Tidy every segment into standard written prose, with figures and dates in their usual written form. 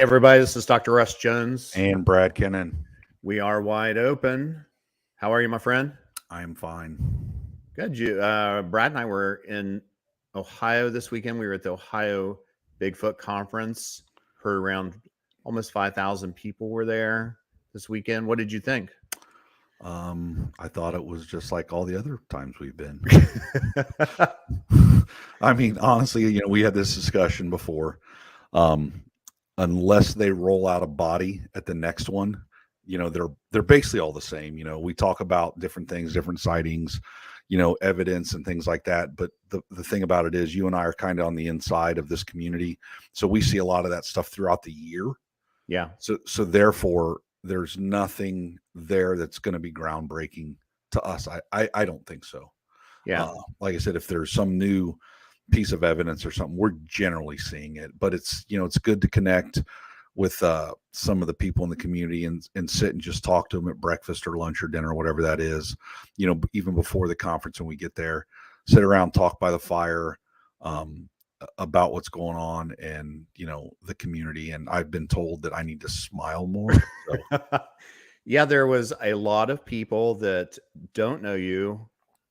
Everybody, this is Dr. Russ Jones. And Brad Kennan. We are wide open. How are you, my friend? I'm fine. Good. Brad and I were in Ohio this weekend. We were at the Ohio Bigfoot Conference. Heard around almost 5,000 people were there this weekend. What did you think? I thought it was just like all the other times we've been. I mean, honestly, we had this discussion before. Unless they roll out a body at the next one, they're basically all the same. We talk about different things, different sightings, evidence and things like that. But the thing about it is you and I are kind of on the inside of this community. So we see a lot of that stuff throughout the year. Yeah. So therefore there's nothing there that's going to be groundbreaking to us. I don't think so. Yeah. Like I said, if there's some new piece of evidence or something, we're generally seeing it, but it's good to connect with some of the people in the community and sit and just talk to them at breakfast or lunch or dinner or whatever that is, even before the conference. When we get there, sit around, talk by the fire about what's going on and the community. And I've been told that I need to smile more. So. Yeah, there was a lot of people that don't know you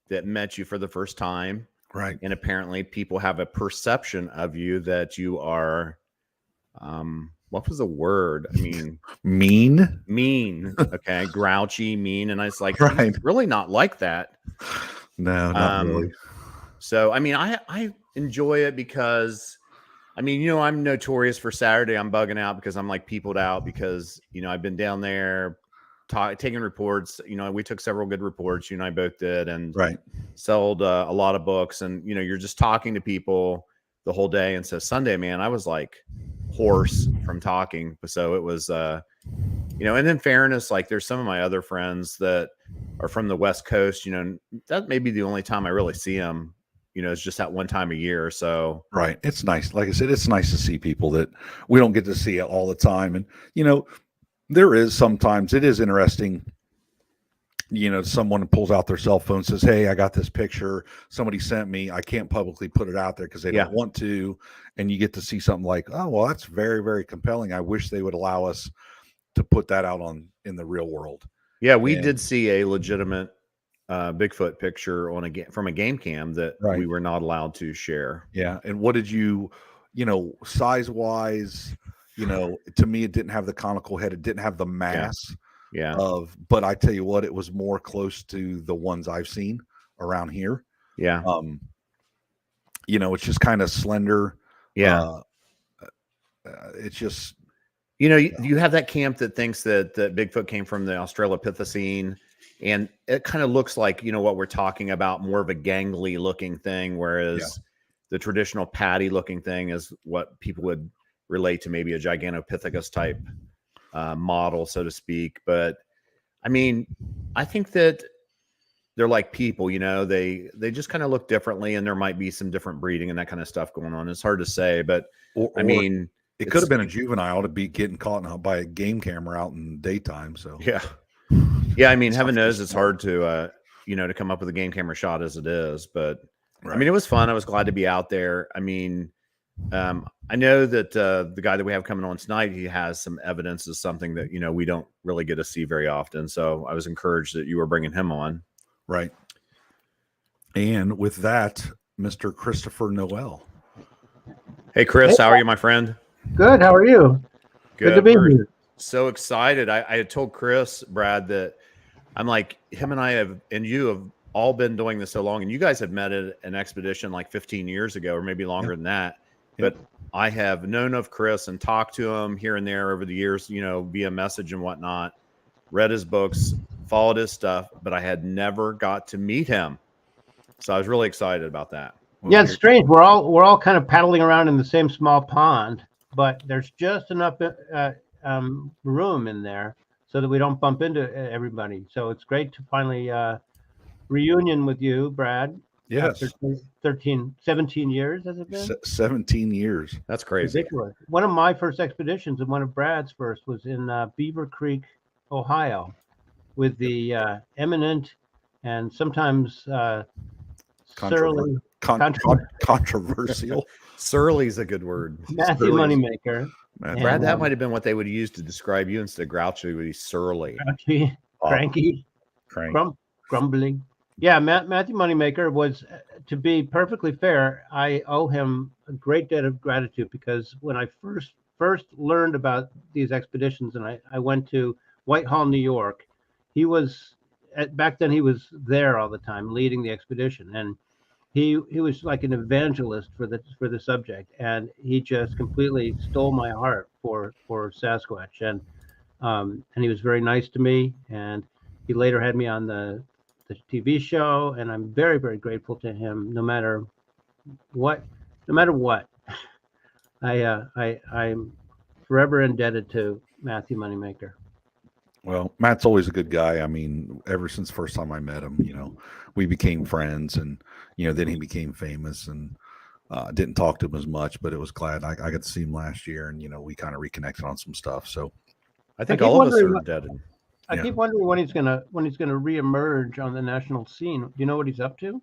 that met you for the first time. Right. And apparently people have a perception of you that you are, what was the word? I mean, mean. Okay. Grouchy, mean. And I was like, right. It's really not like that. No, not really. So, I mean, I enjoy it because, I'm notorious for Saturday. I'm bugging out because I'm like peopled out because, I've been down there taking reports. We took several good reports. You and I both did, and right. sold a lot of books. And you're just talking to people the whole day. And so Sunday, man, I was like hoarse from talking. So it was, and in fairness, like there's some of my other friends that are from the West Coast. That may be the only time I really see them. It's just that one time a year. So right, it's nice. Like I said, it's nice to see people that we don't get to see it all the time. And there is sometimes it is interesting. Someone pulls out their cell phone and says, "Hey, I got this picture somebody sent me. I can't publicly put it out there because they don't want to." And you get to see something like, "Oh, well, that's very, very compelling. I wish they would allow us to put that out in the real world." Yeah, we did see a legitimate Bigfoot picture from a game cam that we were not allowed to share. Yeah. And what did you, size wise, to me, it didn't have the conical head. It didn't have the mass. Yeah. But I tell you what, it was more close to the ones I've seen around here. Yeah. It's just kind of slender. Yeah. It's just, you have that camp that thinks that Bigfoot came from the Australopithecine, and it kind of looks like, what we're talking about, more of a gangly looking thing. Whereas the traditional patty looking thing is what people would relate to maybe a Gigantopithecus type model, so to speak. But I think that they're like people, they just kind of look differently, and there might be some different breeding and that kind of stuff going on. It's hard to say, but it could have been a juvenile to be getting caught by a game camera out in the daytime. So yeah. Heaven knows it's hard to to come up with a game camera shot as it is, but it was fun. I was glad to be out there. I know that the guy that we have coming on tonight, he has some evidence of something that, we don't really get to see very often. So I was encouraged that you were bringing him on. Right. And with that, Mr. Christopher Noel. Hey, Chris, how are you, my friend? Good. How are you? Good to be here. So excited. I had told Chris, Brad, that I'm like, him and you have all been doing this so long, and you guys have met at an expedition like 15 years ago, or maybe longer than that. But I have known of Chris and talked to him here and there over the years, via message and whatnot, read his books, followed his stuff, but I had never got to meet him. So I was really excited about that. Yeah, it's strange. We're all kind of paddling around in the same small pond, but there's just enough room in there so that we don't bump into everybody. So it's great to finally reunion with you, Brad. Yes. 17 years, has it been? 17 years. That's crazy. Ridiculous. One of my first expeditions and one of Brad's first was in Beaver Creek, Ohio, with the eminent and sometimes controversial. Surly's a good word. Matthew Moneymaker. Matt, Brad, And, that might have been what they would use to describe you instead of grouchy. Would be surly, grouchy, cranky, Crank. grumbling. Yeah, Matthew Moneymaker was, to be perfectly fair, I owe him a great debt of gratitude, because when I first learned about these expeditions, and I went to Whitehall, New York, he was back then he was there all the time leading the expedition, and he was like an evangelist for the subject, and he just completely stole my heart for Sasquatch, and he was very nice to me, and he later had me on the TV show, and I'm very, very grateful to him. No matter what, I'm forever indebted to Matthew Moneymaker. Well, Matt's always a good guy. I mean, ever since the first time I met him, we became friends, and then he became famous, and didn't talk to him as much, but it was glad I got to see him last year, and we kind of reconnected on some stuff. So I think keep all of us wondering are indebted. I keep wondering when he's gonna reemerge on the national scene. Do you know what he's up to?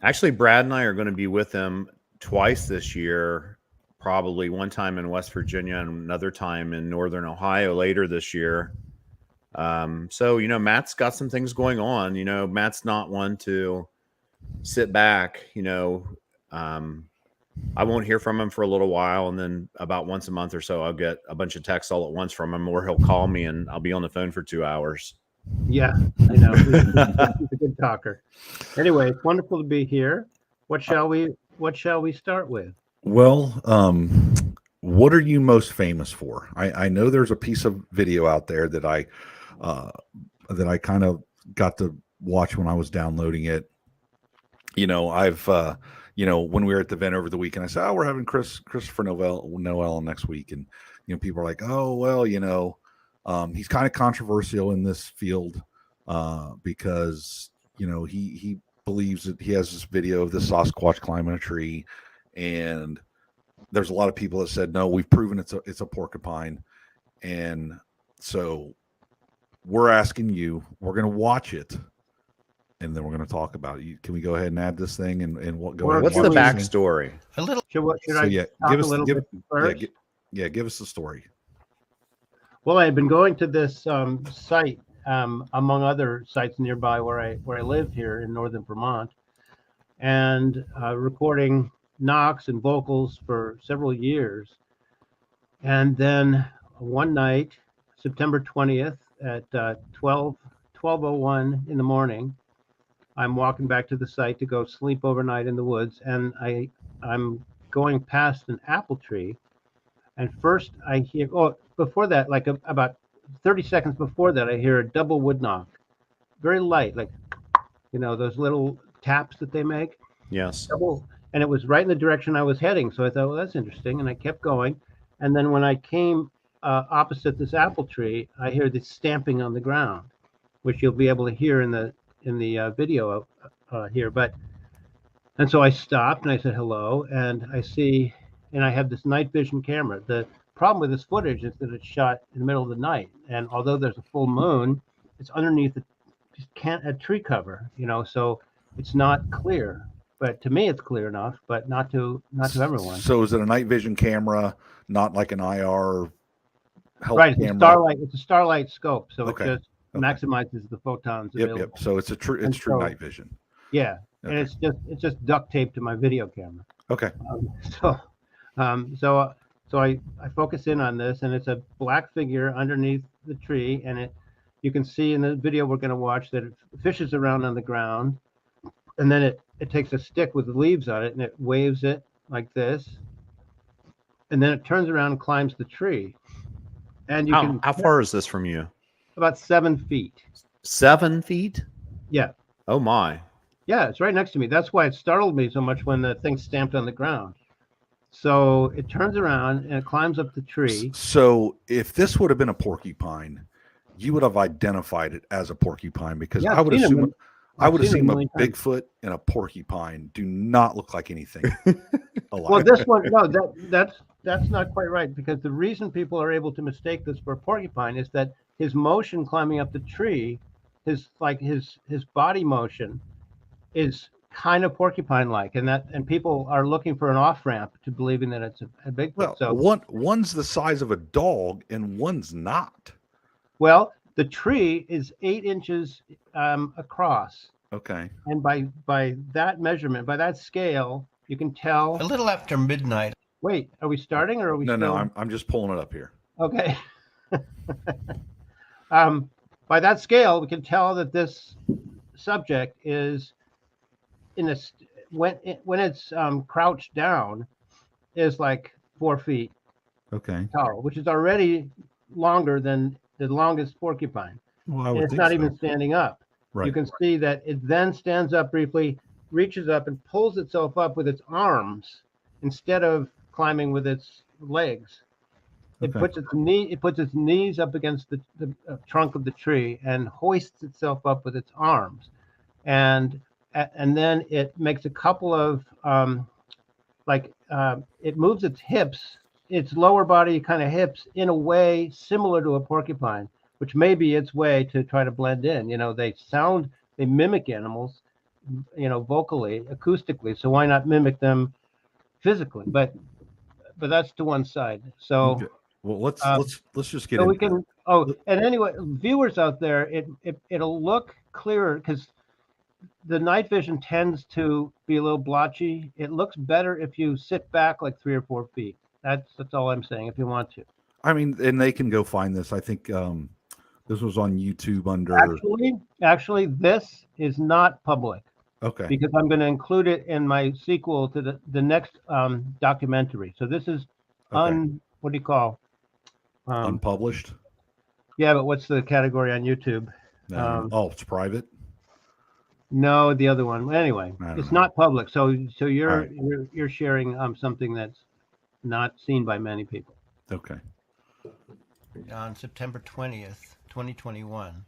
Actually, Brad and I are going to be with him twice this year, probably one time in West Virginia and another time in Northern Ohio later this year. So, Matt's got some things going on. Matt's not one to sit back. I won't hear from him for a little while, and then about once a month or so, I'll get a bunch of texts all at once from him, or he'll call me and I'll be on the phone for 2 hours. Yeah, I know. He's a good talker. Anyway, it's wonderful to be here. What shall we start with? Well, what are you most famous for? I know there's a piece of video out there that I kind of got to watch when I was downloading it. I've when we were at the event over the weekend, I said, "Oh, we're having Christopher Noel next week," and people are like, "Oh, well, he's kind of controversial in this field because he believes that he has this video of the Sasquatch climbing a tree, and there's a lot of people that said no, we've proven it's a porcupine, and so we're asking you, we're going to watch it, and then we're going to talk about it. Can we go ahead and add this thing and what go? What's the backstory? A little. Should I talk a little bit first? Give us the story. Well, I had been going to this site, among other sites nearby where I live here in northern Vermont, and recording knocks and vocals for several years. And then one night, September 20th at 12:01 in the morning, I'm walking back to the site to go sleep overnight in the woods, and I'm going past an apple tree, and first I hear, before that, like about 30 seconds before that, I hear a double wood knock, very light, like those little taps that they make. Yes. Double, and it was right in the direction I was heading. So I thought, well, that's interesting, and I kept going. And then when I came opposite this apple tree, I hear this stamping on the ground, which you'll be able to hear in the video here. And so I stopped and I said hello, and I have this night vision camera. The problem with this footage is that it's shot in the middle of the night, and although there's a full moon, it's underneath a tree cover, so it's not clear. But to me, it's clear enough, but not to everyone. So is it a night vision camera, not like an IR right? camera? It's a starlight scope, so Okay. It just maximizes the photons available. Yep. So it's true night vision. Yeah, okay. And it's just duct taped to my video camera. Okay. So I focus in on this, and it's a black figure underneath the tree, and you can see in the video we're going to watch that it fishes around on the ground, and then it takes a stick with leaves on it, and it waves it like this, and then it turns around and climbs the tree. And how far is this from you? About 7 feet. 7 feet? Yeah. Oh my. Yeah, it's right next to me. That's why it startled me so much when the thing stamped on the ground. So it turns around and it climbs up the tree. So if this would have been a porcupine, you would have identified it as a porcupine, because I would assume a Bigfoot and a porcupine do not look like anything alike. Well, this one, no, that's not quite right, because the reason people are able to mistake this for a porcupine is that his motion climbing up the tree, his body motion is kind of porcupine-like, and people are looking for an off-ramp to believing that it's a Bigfoot. Well, So one's the size of a dog and one's not. well, the tree is 8 inches across, Okay. and by that measurement, by that scale, you can tell. A little after midnight. Wait, are we starting or are we? No, still... no, I'm just pulling it up here. Okay. By that scale, we can tell that this subject is when it's crouched down, is like 4 feet Okay. tall, which is already longer than the longest porcupine. Well, I And would it's think not so. even standing up. Right. You can see that it then stands up briefly, reaches up and pulls itself up with its arms instead of climbing with its legs. It Okay. puts its knees up against the trunk of the tree and hoists itself up with its arms, and then it makes a couple of it moves its hips, its lower body kind of hips, in a way similar to a porcupine, which may be its way to try to blend in. They mimic animals, vocally, acoustically. So why not mimic them physically? But that's to one side. So. Okay. Well, let's just get So into we can. Oh, and anyway, viewers out there, it'll look clearer because the night vision tends to be a little blotchy. It looks better if you sit back like 3 or 4 feet. That's all I'm saying. If you want to. I mean, and they can go find this. I think this was on YouTube under. Actually, this is not public. Okay. Because I'm going to include it in my sequel to the next documentary. So this is Okay. what do you call? Unpublished. Yeah, but what's the category on YouTube? It's private. No, the other one. Anyway, it's not public. So you're right. you're sharing something that's not seen by many people. Okay. On September 20th, 2021,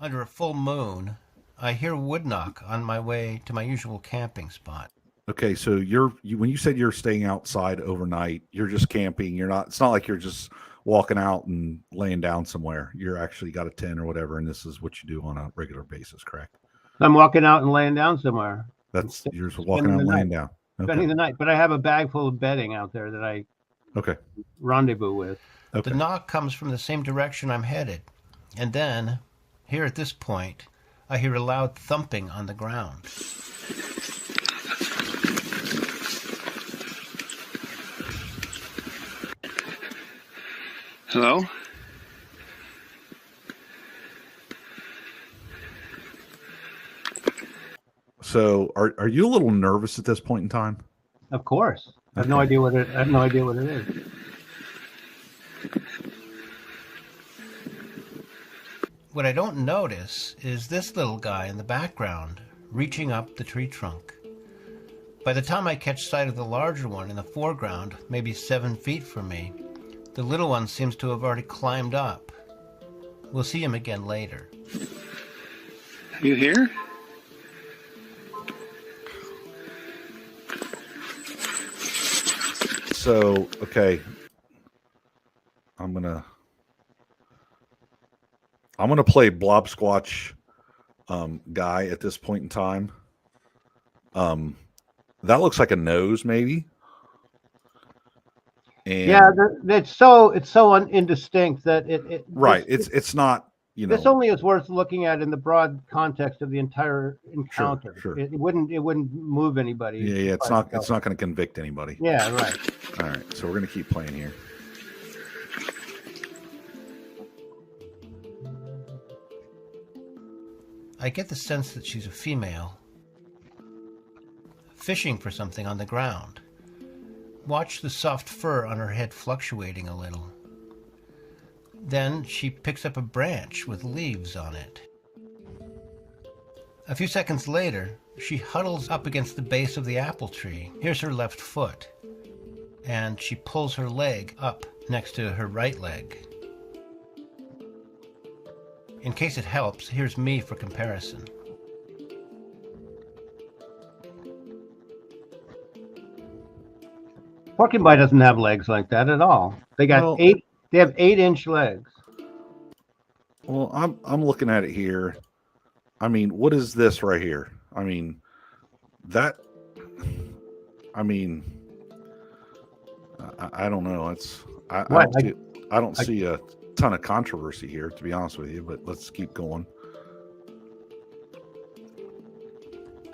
under a full moon, I hear wood knock on my way to my usual camping spot. Okay, so when you said you're staying outside overnight, you're just camping. It's not like you're just walking out and laying down somewhere. You're actually got a tent or whatever, and this is what you do on a regular basis, correct? I'm walking out and laying down somewhere. You're just walking out and laying down. Okay. Spending the night, but I have a bag full of bedding out there that I rendezvous with. Okay. The knock comes from the same direction I'm headed, and then, here at this point, I hear a loud thumping on the ground. Hello? So, are you a little nervous at this point in time? Of course, I have no idea what it is. What I don't notice is this little guy in the background, reaching up the tree trunk. By the time I catch sight of the larger one in the foreground, maybe 7 feet from me, the little one seems to have already climbed up. We'll see him again later. You here? So, okay, I'm gonna play Blob Squatch guy at this point in time. That looks like a nose, maybe. And Yeah, it's so indistinct that it right. It's not. This only is worth looking at in the broad context of the entire encounter. Sure. It wouldn't move anybody. Yeah. It's not going to convict anybody. Yeah, right. All right. So we're going to keep playing here. I get the sense that she's a female, fishing for something on the ground. Watch the soft fur on her head fluctuating a little. Then she picks up a branch with leaves on it. A few seconds later, she huddles up against the base of the apple tree. Here's her left foot, and she pulls her leg up next to her right leg. In case it helps, here's me for comparison. Porcupine doesn't have legs like that at all. They got They have 8-inch legs. Well, I'm looking at it here. I mean, what is this right here? I mean, that, I mean, I don't know. I don't see a ton of controversy here, to be honest with you, but let's keep going.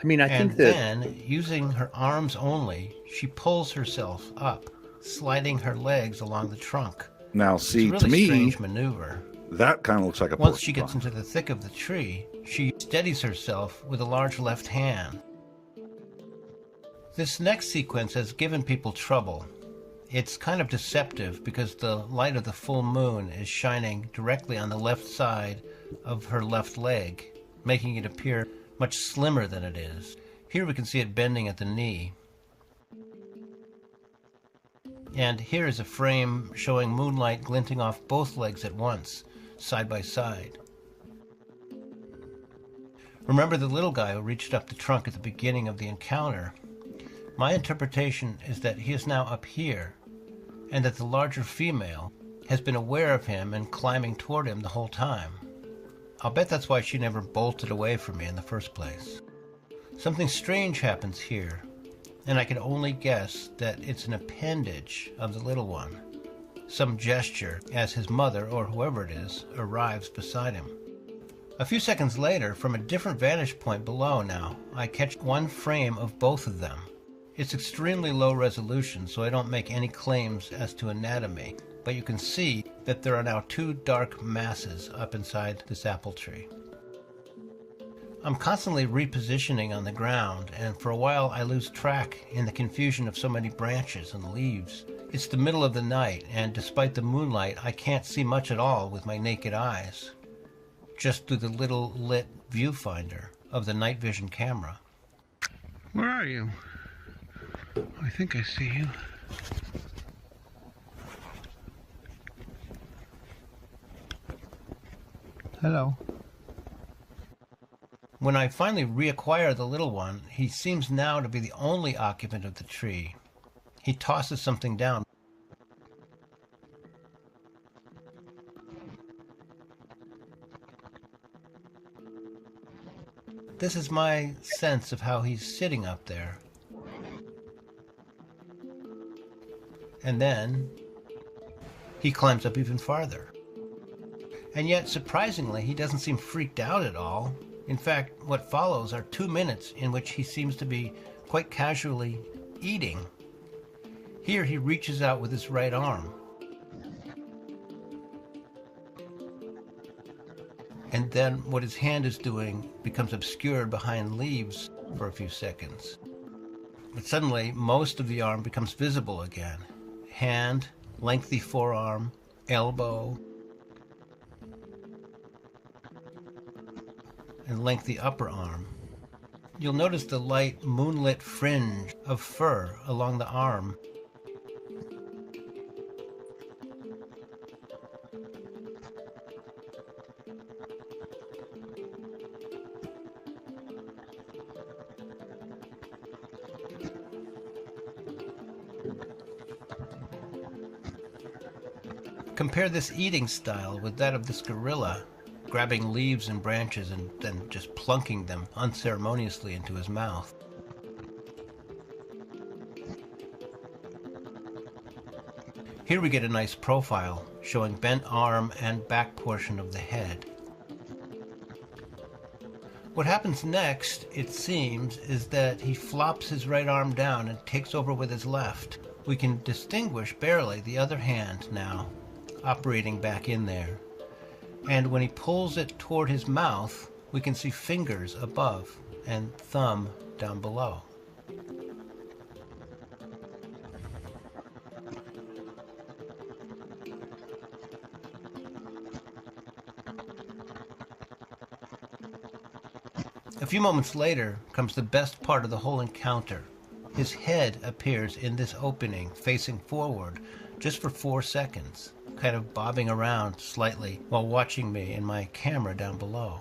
I mean, I think that then, using her arms only, she pulls herself up, sliding her legs along the trunk. Now, It's see, a really to me, strange maneuver. that kind of looks like a Once she gets porcupine. into the thick of the tree, she steadies herself with a large left hand. This next sequence has given people trouble. It's kind of deceptive because the light of the full moon is shining directly on the left side of her left leg, making it appear much slimmer than it is. Here we can see it bending at the knee. And here is a frame showing moonlight glinting off both legs at once, side by side. Remember the little guy who reached up the trunk at the beginning of the encounter? My interpretation is that he is now up here, and that the larger female has been aware of him and climbing toward him the whole time. I'll bet that's why she never bolted away from me in the first place. Something strange happens here, and I can only guess that it's an appendage of the little one. Some gesture as his mother, or whoever it is, arrives beside him. A few seconds later, from a different vantage point below now, I catch one frame of both of them. It's extremely low resolution, so I don't make any claims as to anatomy, but you can see that there are now two dark masses up inside this apple tree. I'm constantly repositioning on the ground, and for a while I lose track in the confusion of so many branches and leaves. It's the middle of the night, and despite the moonlight, I can't see much at all with my naked eyes, just through the little lit viewfinder of the night vision camera. Where are you? I think I see you. Hello. When I finally reacquire the little one, he seems now to be the only occupant of the tree. He tosses something down. This is my sense of how he's sitting up there. And then he climbs up even farther. And yet, surprisingly, he doesn't seem freaked out at all. In fact, what follows are 2 minutes in which he seems to be quite casually eating. Here he reaches out with his right arm. And then what his hand is doing becomes obscured behind leaves for a few seconds. But suddenly, most of the arm becomes visible again. Hand, lengthy forearm, elbow, and lengthy upper arm. You'll notice the light moonlit fringe of fur along the arm. Compare this eating style with that of this gorilla, grabbing leaves and branches and then just plunking them unceremoniously into his mouth. Here we get a nice profile showing bent arm and back portion of the head. What happens next, it seems, is that he flops his right arm down and takes over with his left. We can distinguish barely the other hand now, operating back in there. And when he pulls it toward his mouth, we can see fingers above and thumb down below. A few moments later comes the best part of the whole encounter. His head appears in this opening, facing forward, just for 4 seconds, kind of bobbing around slightly while watching me and my camera down below.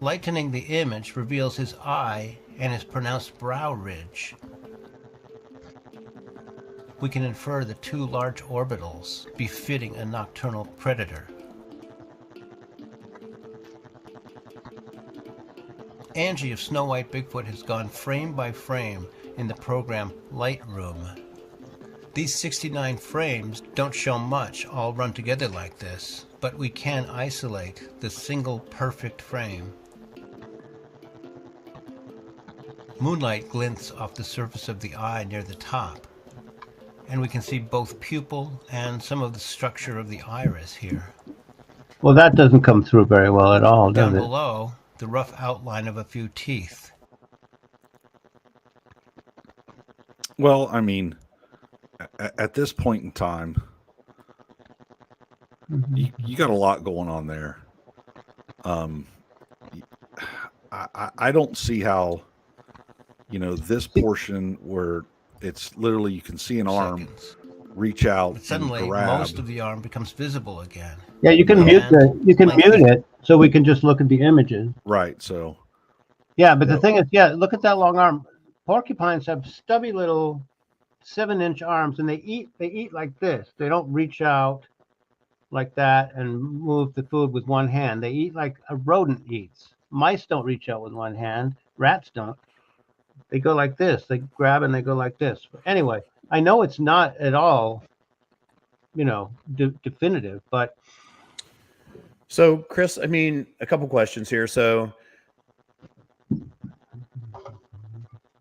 Lightening the image reveals his eye and his pronounced brow ridge. We can infer the 2 large orbitals befitting a nocturnal predator. Angie of Snow White Bigfoot has gone frame by frame in the program Lightroom. These 69 frames don't show much all run together like this, but we can isolate the single perfect frame. Moonlight glints off the surface of the eye near the top, and we can see both pupil and some of the structure of the iris here. Well, that doesn't come through very well at all, does Down it? below, the rough outline of a few teeth. Well, I mean, at this point in time, you got a lot going on there. I don't see how, this portion where it's literally, you can see an arm Seconds. reach out But suddenly, and grab. most of the arm becomes visible again. Yeah, you can mute it so we can just look at the images. Right. So, Yeah, but the thing is, look at that long arm. Porcupines have stubby little 7-inch arms, and they eat like this. They don't reach out like that and move the food with one hand. They eat like a rodent eats. Mice don't reach out with one hand. Rats don't. They go like this. They grab and they go like this. Anyway, I know it's not at all, definitive, but. So, Chris, I mean, a couple questions here. So, of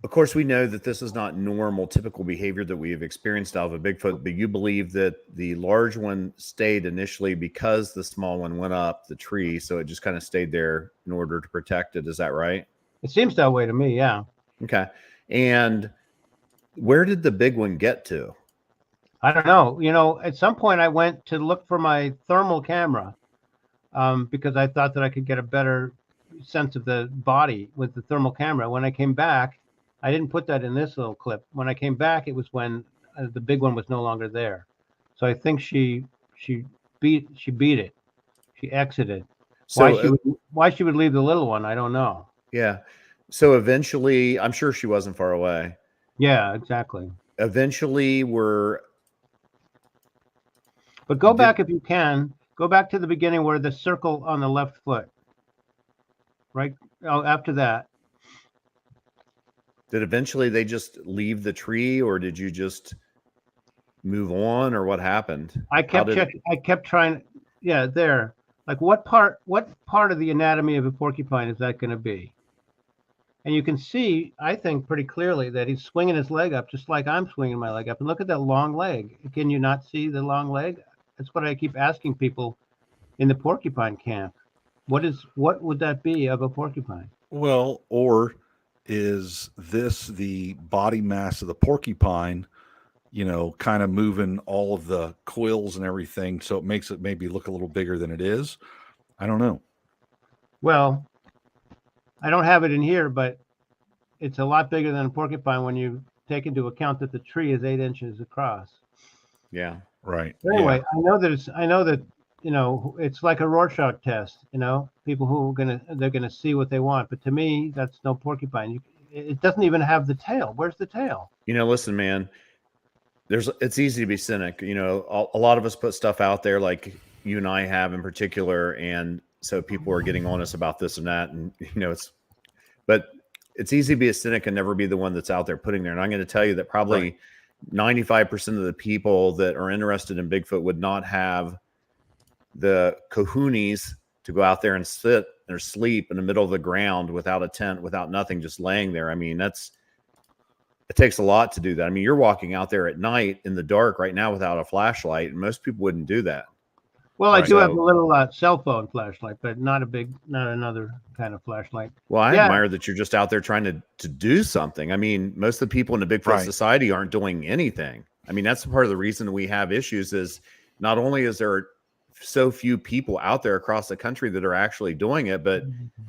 course, we know that this is not normal, typical behavior that we have experienced out of a Bigfoot, but you believe that the large one stayed initially because the small one went up the tree, so it just kind of stayed there in order to protect it. Is that right? It seems that way to me, yeah. Okay. And where did the big one get to? I don't know. At some point I went to look for my thermal camera because I thought that I could get a better sense of the body with the thermal camera. When I came back, I didn't put that in this little clip. When I came back, it was when the big one was no longer there. So I think she beat it. She exited. So, Why she would leave the little one, I don't know. yeah. So eventually, I'm sure she wasn't far away. Yeah, exactly. Eventually, But go back if you can. Go back to the beginning where the circle on the left foot. Right. Oh, after that. did eventually they just leave the tree, or did you just move on, or what happened? I kept checking. I kept trying. Yeah, there. Like what part of the anatomy of a porcupine is that going to be? And you can see, I think, pretty clearly that he's swinging his leg up just like I'm swinging my leg up. And look at that long leg. Can you not see the long leg? That's what I keep asking people in the porcupine camp. What would that be of a porcupine? well, or is this the body mass of the porcupine, kind of moving all of the coils and everything, so it makes it maybe look a little bigger than it is? I don't know. Well, I don't have it in here, but it's a lot bigger than a porcupine when you take into account that the tree is 8 inches across. Yeah. Right. Anyway, Yeah. I know that it's like a Rorschach test. People who they're gonna see what they want, but to me, that's no porcupine. It doesn't even have the tail. Where's the tail? Listen, man. It's easy to be cynic. A lot of us put stuff out there, like you and I have in particular, and so people are getting on us about this and that, and but it's easy to be a cynic and never be the one that's out there putting there. And I'm going to tell you that probably 95% of the people that are interested in Bigfoot would not have the cojones to go out there and sit or sleep in the middle of the ground without a tent, without nothing, just laying there. I mean, it takes a lot to do that. I mean, you're walking out there at night in the dark right now without a flashlight, and most people wouldn't do that. Well, I do have a little cell phone flashlight, but not another kind of flashlight. Well, I admire that you're just out there trying to do something. I mean, most of the people in the Bigfoot Society aren't doing anything. I mean, that's part of the reason we have issues is not only is there so few people out there across the country that are actually doing it, but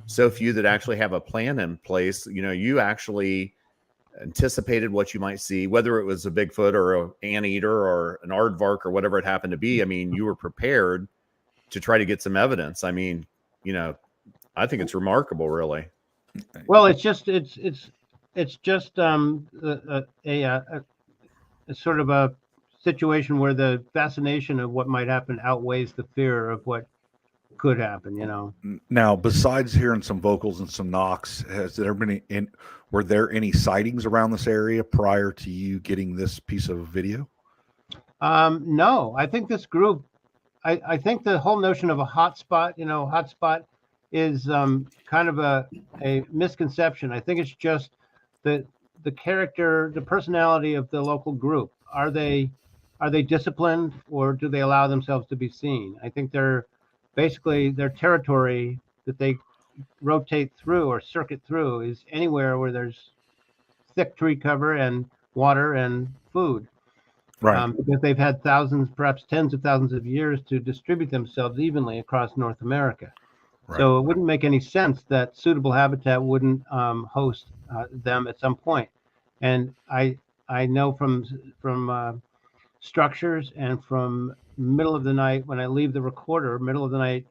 so few that actually have a plan in place. You actually anticipated what you might see, whether it was a Bigfoot or an anteater or an aardvark or whatever it happened to be. I mean, you were prepared to try to get some evidence. I mean, I think it's remarkable, really. Well, it's just a sort of a situation where the fascination of what might happen outweighs the fear of what could happen, you know. Now, besides hearing some vocals and some knocks, were there any sightings around this area prior to you getting this piece of video? No, I think this group, I think the whole notion of a hotspot, you know, hotspot is kind of a misconception. I think it's just the character, the personality of the local group. Are they disciplined, or do they allow themselves to be seen? I think they're basically their territory that they rotate through or circuit through is anywhere where there's thick tree cover and water and food. Right. Because they've had thousands, perhaps tens of thousands of years to distribute themselves evenly across North America. Right. So it wouldn't make any sense that suitable habitat wouldn't host them at some point. And I know from structures and from middle of the night, when I leave the recorder, middle of the night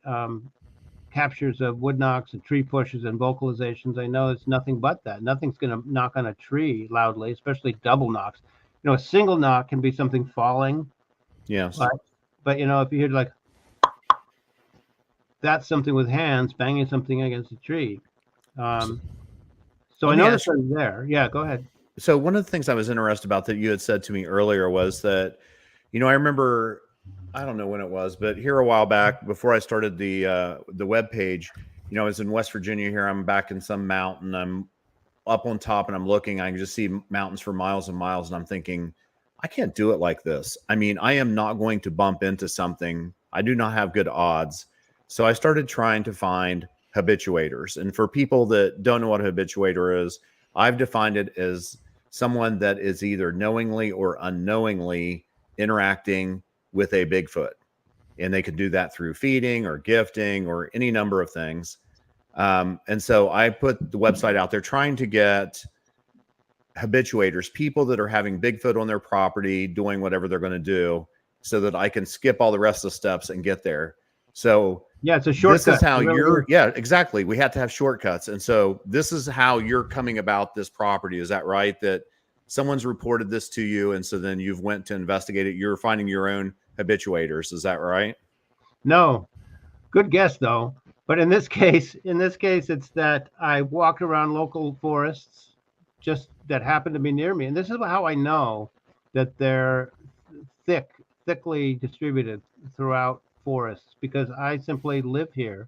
captures of wood knocks and tree pushes and vocalizations, I know it's nothing but that. Nothing's going to knock on a tree loudly, especially double knocks. You know, a single knock can be something falling. Yes. But you know, if you hear like, that's something with hands banging something against a tree. So I know it's there. Yeah, go ahead. So one of the things I was interested about that you had said to me earlier was that, you know, I remember, I don't know when it was, but here a while back before I started the web page, you know, I was in West Virginia here. I'm back in some mountain. I'm up on top and I'm looking, I can just see mountains for miles and miles. And I'm thinking, I can't do it like this. I mean, I am not going to bump into something. I do not have good odds. So I started trying to find habituators. And for people that don't know what a habituator is, I've defined it as someone that is either knowingly or unknowingly interacting with a Bigfoot. And they could do that through feeding or gifting or any number of things. And so I put the website out there trying to get habituators, people that are having Bigfoot on their property, doing whatever they're going to do, so that I can skip all the rest of the steps and get there. So yeah, it's a shortcut. This is how yeah, exactly. We have to have shortcuts. And so this is how you're coming about this property. Is that right? That someone's reported this to you, and so then you've went to investigate it. You're finding your own habituators. Is that right? No, good guess though. But in this case, it's that I walked around local forests just that happen to be near me. And this is how I know that they're thickly distributed throughout forests, because I simply live here.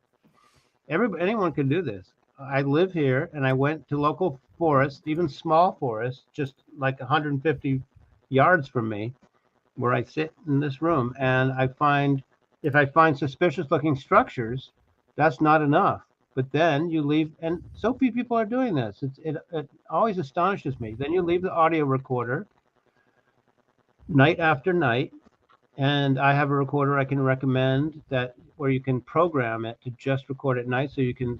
Anyone can do this. I live here, and I went to local forests, even small forests, just like 150 yards from me, where I sit in this room, and if I find suspicious looking structures, that's not enough. But then you leave, and so few people are doing this. It always astonishes me. Then you leave the audio recorder night after night, and I have a recorder I can recommend where you can program it to just record at night, you can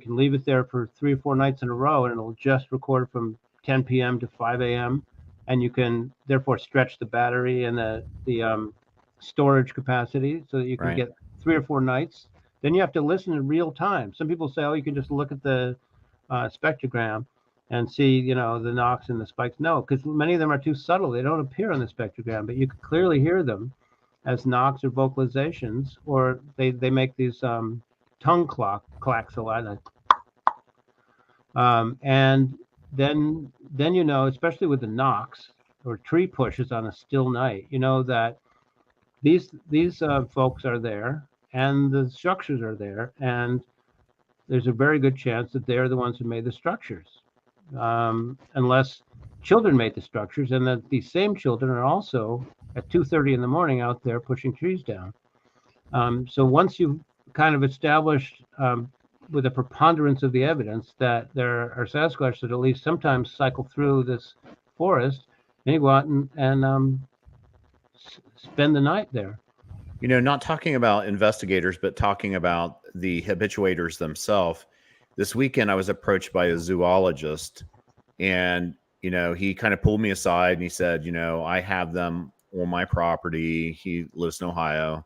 leave it there for 3 or 4 nights in a row, and it'll just record from 10 p.m. to 5 a.m. And you can therefore stretch the battery and the storage capacity so that you can get 3 or 4 nights. Then you have to listen in real time. Some people say, oh, you can just look at the spectrogram and see, the knocks and the spikes. No, because many of them are too subtle. They don't appear on the spectrogram, but you can clearly hear them as knocks or vocalizations, or they make these tongue clacks a lot. And then especially with the knocks or tree pushes on a still night, that these folks are there, and the structures are there, and there's a very good chance that they're the ones who made the structures, unless children made the structures, and that these same children are also at 2:30 in the morning out there pushing trees down. So once you've kind of established with a preponderance of the evidence that there are Sasquatch that at least sometimes cycle through this forest, then you go out and spend the night there. Not talking about investigators, but talking about the habituators themselves. This weekend, I was approached by a zoologist, and, he kind of pulled me aside and he said, I have them on my property. He lives in Ohio.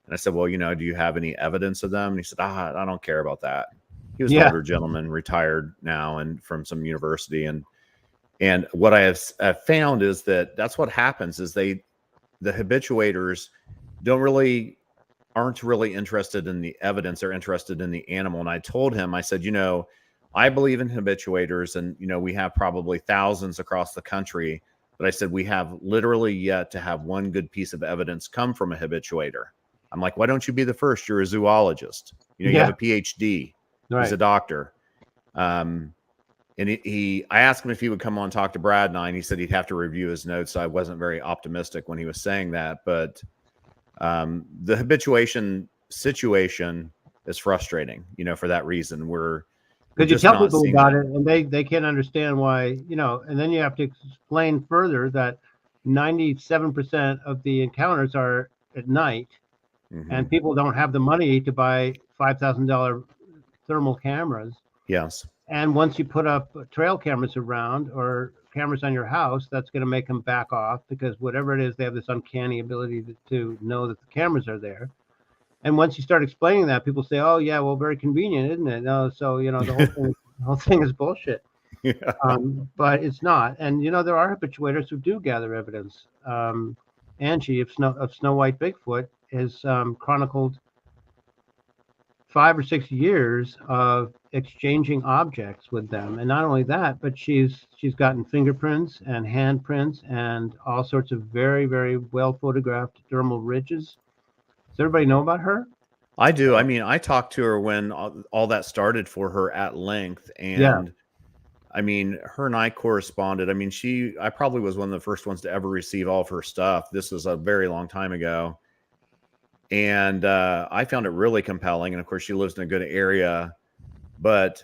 And I said, well, do you have any evidence of them? And he said, I don't care about that. He was an older gentleman, retired now and from some university. And what I have found is that that's what happens is the habituators aren't really interested in the evidence. They're interested in the animal. And I told him, I said, I believe in habituators, and, we have probably thousands across the country. But I said, we have literally yet to have one good piece of evidence come from a habituator. I'm like, why don't you be the first? You're a zoologist. You have a PhD. Right. He's a doctor. And I asked him if he would come on and talk to Brad and I, and he said he'd have to review his notes. So I wasn't very optimistic when he was saying that. But the habituation situation is frustrating, for that reason. Because you tell people about it and they can't understand why, and then you have to explain further that 97% of the encounters are at night, and people don't have the money to buy $5,000 thermal cameras. Yes. And once you put up trail cameras around or cameras on your house, that's going to make them back off, because whatever it is, they have this uncanny ability to know that the cameras are there. And once you start explaining that, people say, "Oh yeah, well, very convenient, isn't it?" No, so the whole thing is bullshit. Yeah. But it's not. And there are habituators who do gather evidence. Angie of Snow White Bigfoot has chronicled 5 or 6 years of exchanging objects with them, and not only that, but she's gotten fingerprints and handprints and all sorts of very, very well photographed dermal ridges. Does everybody know about her? I do. I mean, I talked to her when all that started for her at length, and I mean, her and I corresponded. I mean, I probably was one of the first ones to ever receive all of her stuff. This was a very long time ago. And I found it really compelling. And of course, she lives in a good area. But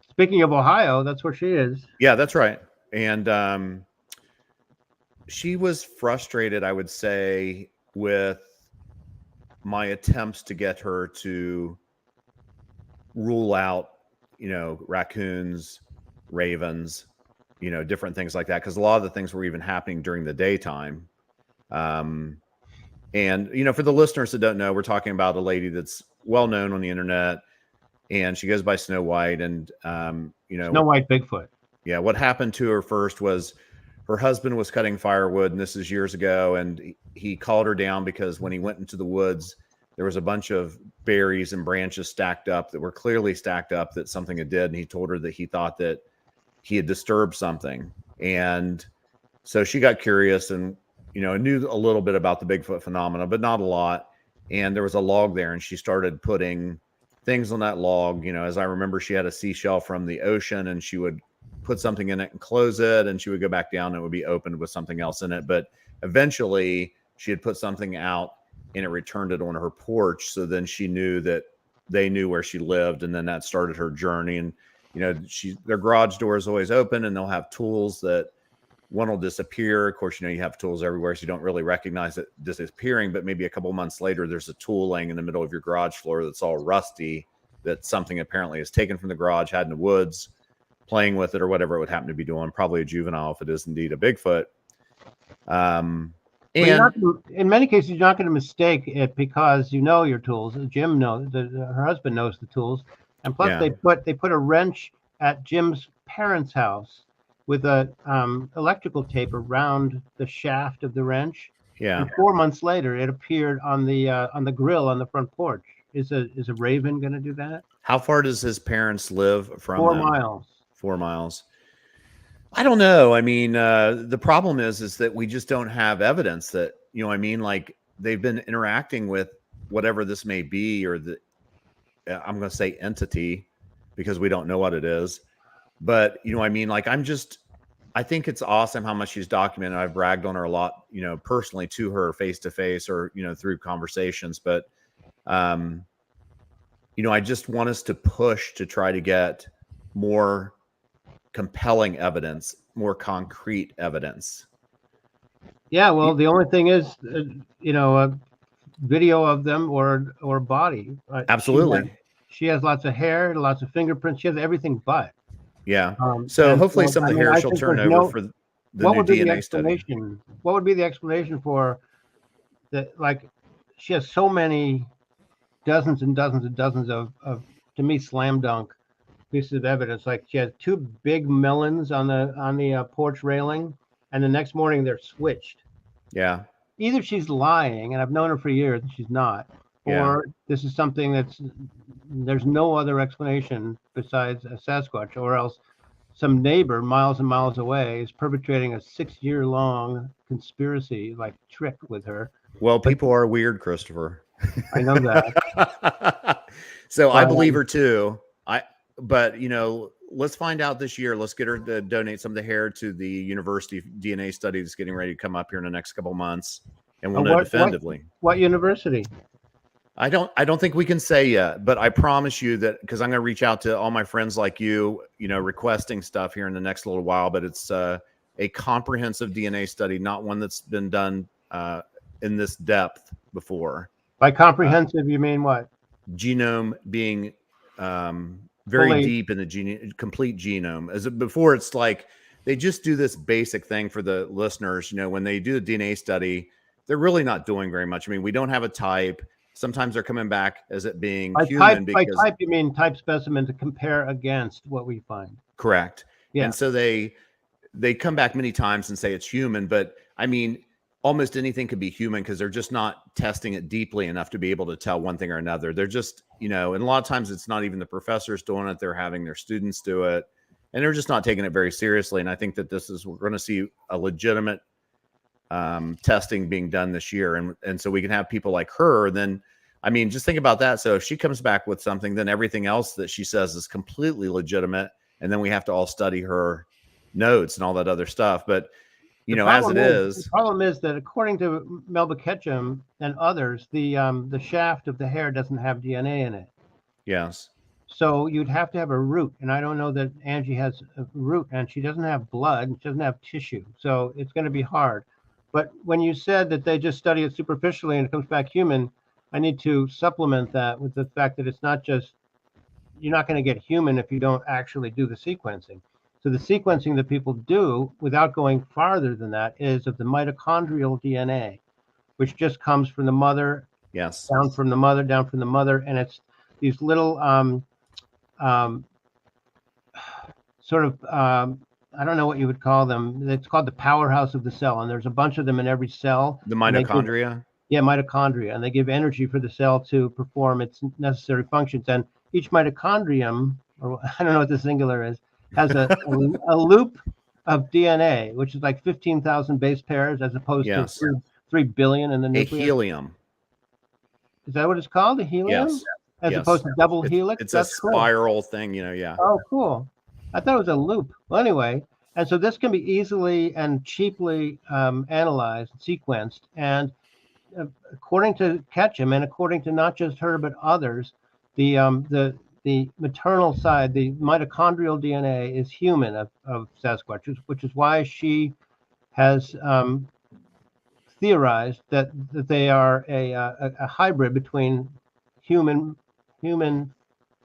speaking of Ohio, that's where she is. Yeah, that's right. And she was frustrated, I would say, with my attempts to get her to rule out, raccoons, ravens, different things like that. Because a lot of the things were even happening during the daytime. And, for the listeners that don't know, we're talking about a lady that's well known on the internet, and she goes by Snow White. And, Snow White Bigfoot. Yeah. What happened to her first was her husband was cutting firewood, and this is years ago. And he called her down because when he went into the woods, there was a bunch of berries and branches stacked up that were clearly stacked up that something had did. And he told her that he thought that he had disturbed something. And so she got curious and, knew a little bit about the Bigfoot phenomena, but not a lot. And there was a log there, and she started putting things on that log. As I remember, she had a seashell from the ocean, and she would put something in it and close it, and she would go back down and it would be opened with something else in it. But eventually she had put something out and it returned it on her porch. So then she knew that they knew where she lived, and then that started her journey. And their garage door is always open, and they'll have tools that one will disappear. Of course, you have tools everywhere, so you don't really recognize it disappearing. But maybe a couple months later, there's a tool laying in the middle of your garage floor that's all rusty, that something apparently is taken from the garage, had in the woods, playing with it or whatever it would happen to be doing. Probably a juvenile if it is indeed a Bigfoot. And in many cases, you're not going to mistake it because your tools. Jim knows, her husband knows the tools, and plus they put a wrench at Jim's parents' house with a electrical tape around the shaft of the wrench. Yeah. And 4 months later, it appeared on the grill on the front porch. Is a raven going to do that? How far does his parents live from 4 them? miles. 4 miles. I don't know. I mean, the problem is that we just don't have evidence that, like they've been interacting with whatever this may be, or I'm going to say entity, because we don't know what it is. But, like I think it's awesome how much she's documented. I've bragged on her a lot, personally to her face to face or, through conversations. But, I just want us to push to try to get more compelling evidence, more concrete evidence. Yeah, well, the only thing is, a video of them or body. Absolutely. She has lots of hair, lots of fingerprints. She has everything but. Yeah. So hopefully some of the hair she'll turn over for the new DNA study. What would be the explanation for that? Like, she has so many dozens and dozens and dozens of to me, slam dunk pieces of evidence. Like, she has 2 big melons on the porch railing, and the next morning they're switched. Yeah. Either she's lying, and I've known her for years, and she's not, or this is something there's no other explanation besides a Sasquatch, or else some neighbor miles and miles away is perpetrating a 6-year-long conspiracy like trick with her. Well, people are weird, Christopher. I know that. So I believe her too. But let's find out this year. Let's get her to donate some of the hair to the university DNA study that's getting ready to come up here in the next couple of months, and we'll know definitively. What university? I don't think we can say yet, but I promise you that, because I'm going to reach out to all my friends like you, requesting stuff here in the next little while. But it's a comprehensive DNA study, not one that's been done in this depth before. By comprehensive, you mean what? Genome being very deep in the complete genome. As before, it's like they just do this basic thing for the listeners. When they do a DNA study, they're really not doing very much. I mean, we don't have a type. Sometimes they're coming back as it being human. By type, you mean type specimen to compare against what we find. Correct. Yeah. And so they come back many times and say it's human, but I mean, almost anything could be human because they're just not testing it deeply enough to be able to tell one thing or another. They're just, and a lot of times it's not even the professors doing it. They're having their students do it, and they're just not taking it very seriously. And I think that we're going to see a legitimate testing being done this year. And so we can have people like her. Then, I mean, just think about that. So if she comes back with something, then everything else that she says is completely legitimate. And then we have to all study her notes and all that other stuff. But, the problem is that according to Melba Ketchum and others, the shaft of the hair doesn't have DNA in it. Yes. So you'd have to have a root. And I don't know that Angie has a root, and she doesn't have blood. She doesn't have tissue. So it's going to be hard. But when you said that they just study it superficially and it comes back human, I need to supplement that with the fact that it's not just, you're not going to get human if you don't actually do the sequencing. So the sequencing that people do without going farther than that is of the mitochondrial DNA, which just comes from the mother, yes, down from the mother. And it's these little sort of, I don't know what you would call them. It's called the powerhouse of the cell. And there's a bunch of them in every cell. The mitochondria? Mitochondria. And they give energy for the cell to perform its necessary functions. And each mitochondrium, or I don't know what the singular is, has a loop of DNA, which is like 15,000 base pairs as opposed to 3 billion in the nucleus. A helium. Is that what it's called? A helium? Yes. As opposed to double helix? It's a spiral thing, yeah. Oh, cool. I thought it was a loop. Well, anyway, and so this can be easily and cheaply analyzed, sequenced, and according to Ketchum, and according to not just her but others, the maternal side, the mitochondrial DNA, is human of Sasquatch, which is why she has theorized that they are a hybrid between human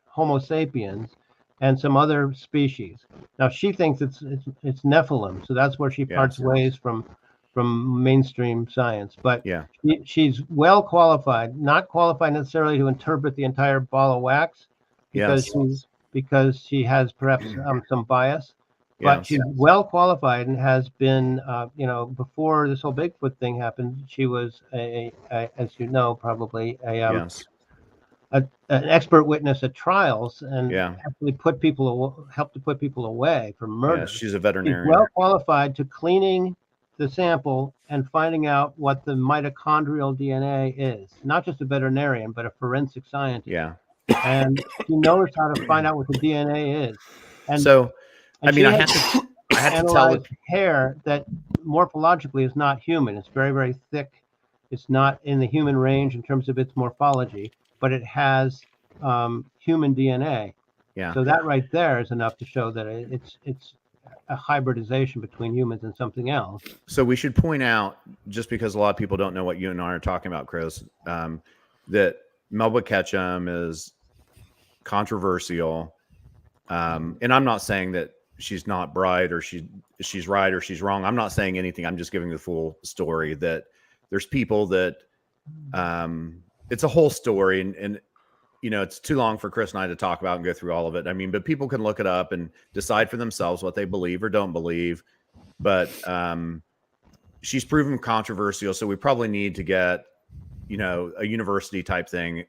Homo sapiens and some other species. Now she thinks it's Nephilim, so that's where she parts ways from mainstream science. But she's well qualified, not qualified necessarily to interpret the entire ball of wax, because she has perhaps some bias. But she's well qualified and has been, before this whole Bigfoot thing happened, she was as you know, probably an expert witness at trials and actually helped to put people away from murder. Yeah, she's a veterinarian. She's well qualified to cleaning the sample and finding out what the mitochondrial DNA is. Not just a veterinarian, but a forensic scientist. Yeah. And she knows how to find out what the DNA is. And so, I mean, I had to tell hair that morphologically is not human. It's very, very thick. It's not in the human range in terms of its morphology, but it has human DNA. Yeah. So that right there is enough to show that it's a hybridization between humans and something else. So we should point out, just because a lot of people don't know what you and I are talking about, Chris, that Melba Ketchum is controversial. And I'm not saying that she's not bright or she's right or she's wrong. I'm not saying anything. I'm just giving the full story that there's people that it's a whole story, and it's too long for Chris and I to talk about and go through all of it. I mean, but people can look it up and decide for themselves what they believe or don't believe. But she's proven controversial, so we probably need to get a university type thing,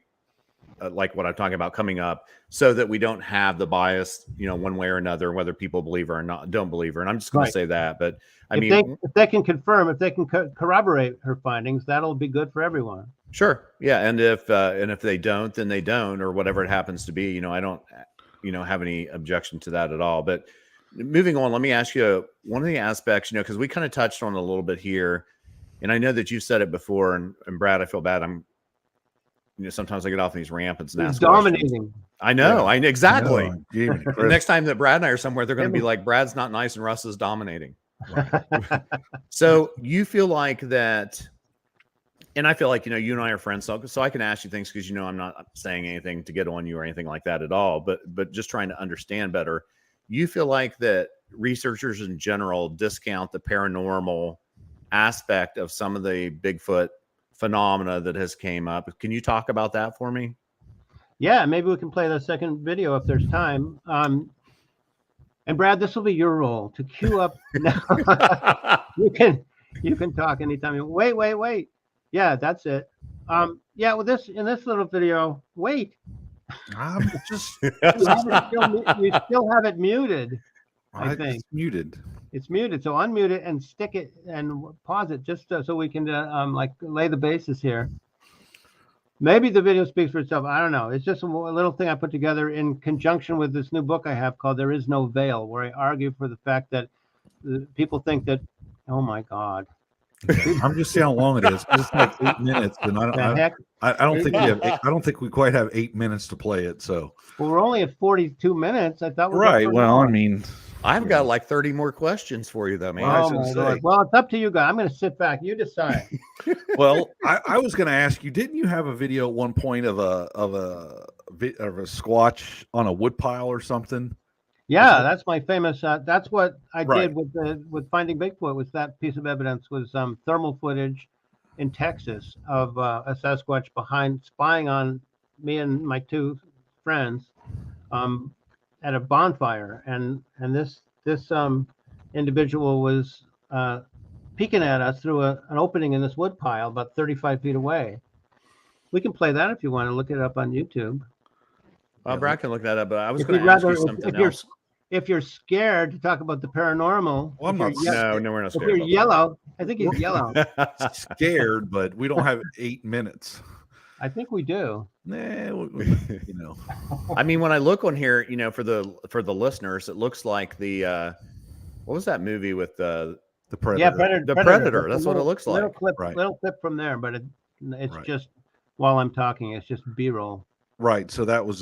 like what I'm talking about coming up, so that we don't have the bias, one way or another, whether people believe her or not, don't believe her. And I'm just going to say that. But if they can confirm, if they can corroborate her findings, that'll be good for everyone. Sure. Yeah. And if they don't, then they don't, or whatever it happens to be. I don't, have any objection to that at all. But moving on, let me ask you one of the aspects, because we kind of touched on it a little bit here, and I know that you've said it before, and Brad, I feel bad. Sometimes I get off these rampants and ask dominating. Questions. I know. Yeah. Exactly. No, the next time that Brad and I are somewhere, they're going to be like, Brad's not nice and Russ is dominating. Right. So you feel like that, and I feel like, you and I are friends, so I can ask you things because, I'm not saying anything to get on you or anything like that at all, but just trying to understand better. You feel like that researchers in general discount the paranormal aspect of some of the Bigfoot phenomena that has came up. Can you talk about that for me? Yeah, maybe we can play the second video if there's time. And Brad, this will be your role to queue up. You can talk anytime. Wait. Yeah, that's it. Yeah, with in this little video, wait. I'm just you still have it muted. I think it's muted. It's muted, so unmute it and stick it and pause it just so we can lay the basis here. Maybe the video speaks for itself. I don't know. It's just a little thing I put together in conjunction with this new book I have called "There Is No Veil," where I argue for the fact that people think that, oh my God. I'm just seeing how long it is. It's like 8 minutes, and I don't think we quite have 8 minutes to play it. So we're only at 42 minutes. I thought. Right. Well, I mean. I've got like 30 more questions for you, though, man. Oh, my Lord. Well, it's up to you guys. I'm going to sit back. You decide. Well, I was going to ask you, didn't you have a video at one point of a Squatch on a woodpile or something? Yeah, that's my famous. That's what I did with Finding Bigfoot. Was that piece of evidence was thermal footage in Texas of a Sasquatch spying on me and my two friends. At a bonfire, and this individual was peeking at us through an opening in this wood pile about 35 feet away. We can play that if you want to look it up on YouTube. Well, Brad can look that up, but I was going to ask you something else. If you're scared to talk about the paranormal, well, I'm not. No, we're not scared. If you're yellow, I think he's yellow. Scared, but we don't have 8 minutes. I think we do. I mean, when I look on here, for the listeners, it looks like the what was that movie with the Predator? Yeah, Predator. That's what it looks like. Little clip from there, but it's just while I'm talking, it's just B-roll. Right. So that was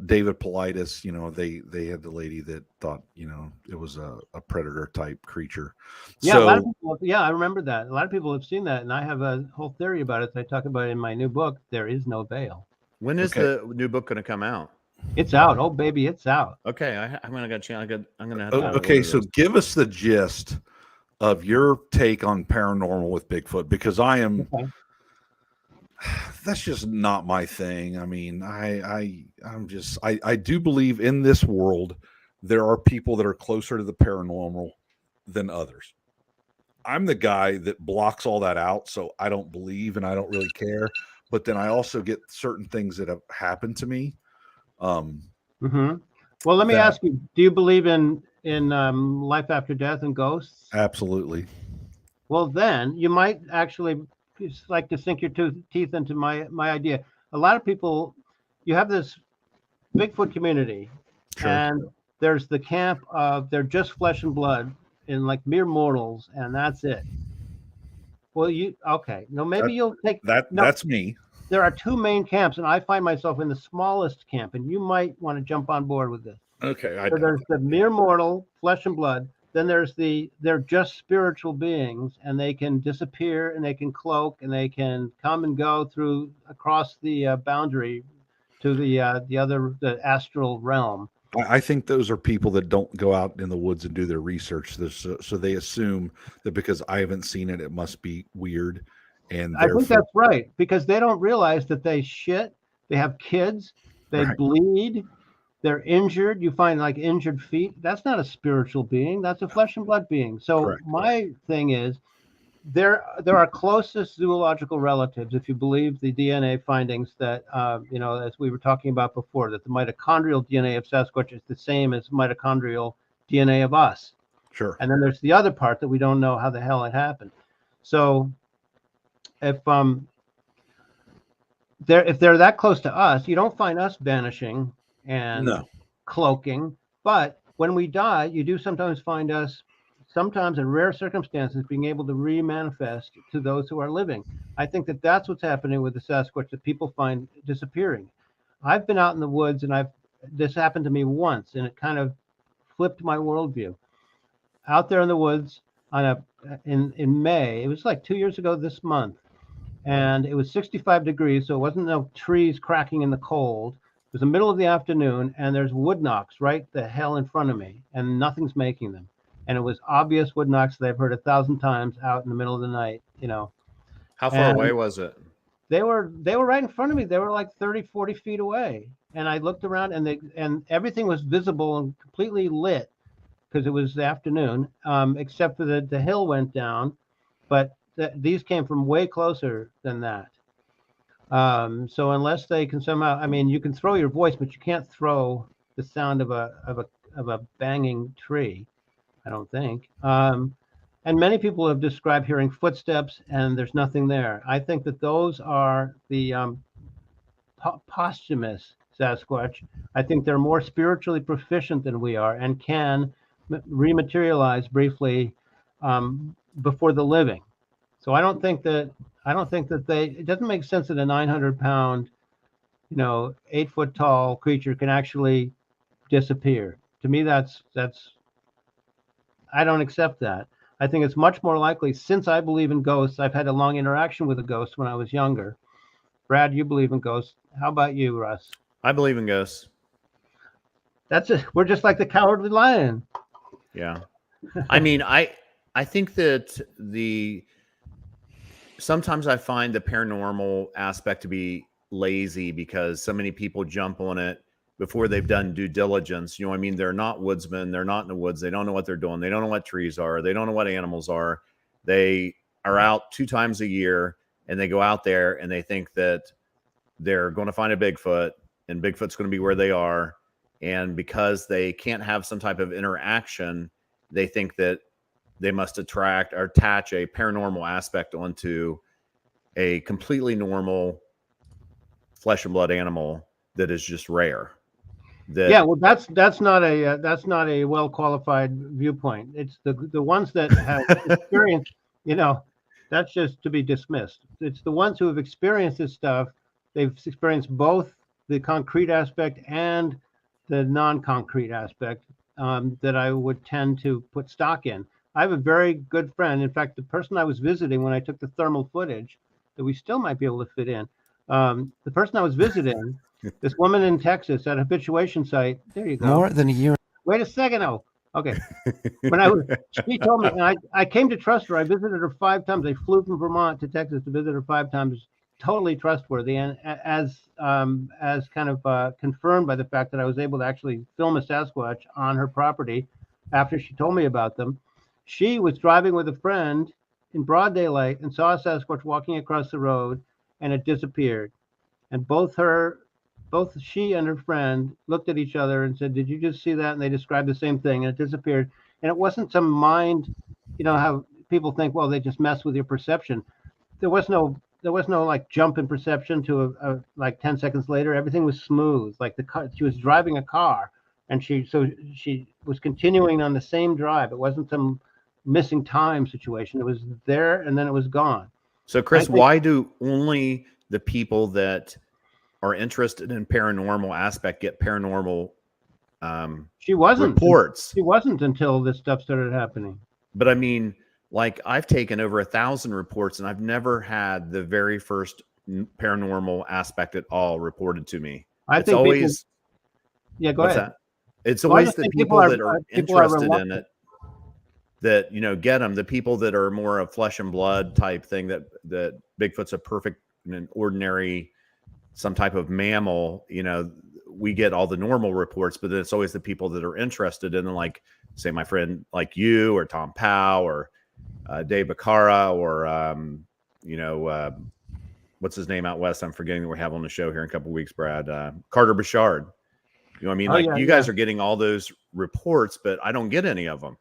David Politis. They had the lady that thought it was a predator type creature. Yeah, a lot of people, I remember that. A lot of people have seen that, and I have a whole theory about it that I talk about in my new book. There Is No Veil. When is the new book going to come out? It's out. Oh, baby, it's out. Okay, I'm gonna get you. I'm gonna have. Okay, so give us the gist of your take on paranormal with Bigfoot, because I am. Okay. That's just not my thing. I mean, I do believe in this world there are people that are closer to the paranormal than others. I'm the guy that blocks all that out, so I don't believe and I don't really care. But then I also get certain things that have happened to me. Well, let me ask you: do you believe in life after death and ghosts? Absolutely. Well, then you might actually like to sink your teeth into my idea. A lot of people, you have this Bigfoot community, and there's the camp of they're just flesh and blood and like mere mortals, and that's it. Well, you'll take that. That's me. There are two main camps, and I find myself in the smallest camp, and you might want to jump on board with this. Okay. So there's the mere mortal, flesh and blood. Then there's they're just spiritual beings, and they can disappear, and they can cloak, and they can come and go across the boundary to the astral realm. I think those are people that don't go out in the woods and do their research. So they assume that because I haven't seen it, it must be weird. And I think that's right, because they don't realize that they shit, they have kids, they bleed, they're injured. You find like injured feet. That's not a spiritual being. That's a flesh and blood being. So my thing is, They're our closest zoological relatives, if you believe the DNA findings that, as we were talking about before, that the mitochondrial DNA of Sasquatch is the same as mitochondrial DNA of us. Sure. And then there's the other part that we don't know how the hell it happened. So if they're that close to us, you don't find us vanishing and cloaking. But when we die, you do sometimes find us, sometimes in rare circumstances, being able to re-manifest to those who are living. I think that that's what's happening with the Sasquatch that people find disappearing. I've been out in the woods, and this happened to me once, and it kind of flipped my worldview. Out there in the woods in May, it was like 2 years ago this month, and it was 65 degrees, so it wasn't no trees cracking in the cold. It was the middle of the afternoon, and there's wood knocks right the hell in front of me, and nothing's making them. And it was obvious wood knocks that I've heard 1,000 times out in the middle of the night, How far away was it? They were right in front of me. They were like 30, 40 feet away. And I looked around, and everything was visible and completely lit because it was the afternoon, except for the hill went down. But these came from way closer than that. So unless they can somehow, you can throw your voice, but you can't throw the sound of a banging tree, I don't think. And many people have described hearing footsteps, and there's nothing there. I think that those are the posthumous Sasquatch. I think they're more spiritually proficient than we are, and can rematerialize briefly before the living. So I don't think that it doesn't make sense that a 900-pound, 8-foot tall creature can actually disappear. To me, that's I don't accept that. I think it's much more likely, since I believe in ghosts. I've had a long interaction with a ghost when I was younger. Brad, you believe in ghosts. How about you, Russ? I believe in ghosts. We're just like the Cowardly Lion. Yeah. I think that sometimes I find the paranormal aspect to be lazy because so many people jump on it before they've done due diligence. They're not woodsmen. They're not in the woods. They don't know what they're doing. They don't know what trees are. They don't know what animals are. They are out 2 times a year, and they go out there and they think that they're going to find a Bigfoot, and Bigfoot's going to be where they are. And because they can't have some type of interaction, they think that they must attract or attach a paranormal aspect onto a completely normal flesh and blood animal that is just rare. That's not a well qualified viewpoint. It's the ones that have experienced, that's just to be dismissed. It's the ones who have experienced this stuff. They've experienced both the concrete aspect and the non-concrete aspect that I would tend to put stock in. I have a very good friend. In fact, the person I was visiting when I took the thermal footage that we still might be able to fit in, the person I was visiting, this woman in Texas at a habituation site. There you go. More than a year. Wait a second. Oh, okay. She told me, and I came to trust her. I visited her 5 times. I flew from Vermont to Texas to visit her 5 times. Totally trustworthy, and as kind of confirmed by the fact that I was able to actually film a Sasquatch on her property after she told me about them. She was driving with a friend in broad daylight and saw a Sasquatch walking across the road, and it disappeared. And both she and her friend looked at each other and said, "Did you just see that?" And they described the same thing, and it disappeared. And it wasn't some mind, how people think, well, they just mess with your perception. There was no like jump in perception to like 10 seconds later. Everything was smooth. Like she was driving a car, and she was continuing on the same drive. It wasn't some missing time situation. It was there, and then it was gone. So, Chris, why do only the people that are interested in paranormal aspect get paranormal reports? She wasn't until this stuff started happening. But I've taken over 1,000 reports, and I've never had the very first paranormal aspect at all reported to me. Go ahead. That? It's always the people that are interested in it that, get them. The people that are more of flesh and blood type thing, that Bigfoot's a perfect and ordinary, some type of mammal, we get all the normal reports, but then it's always the people that are interested in, like, say, my friend like you or Tom Powell or Dave Bacara or what's his name out west? I'm forgetting that we have on the show here in a couple of weeks, Brad. Carter Bouchard. You know what I mean? Oh, like yeah, you guys are getting all those reports, but I don't get any of them.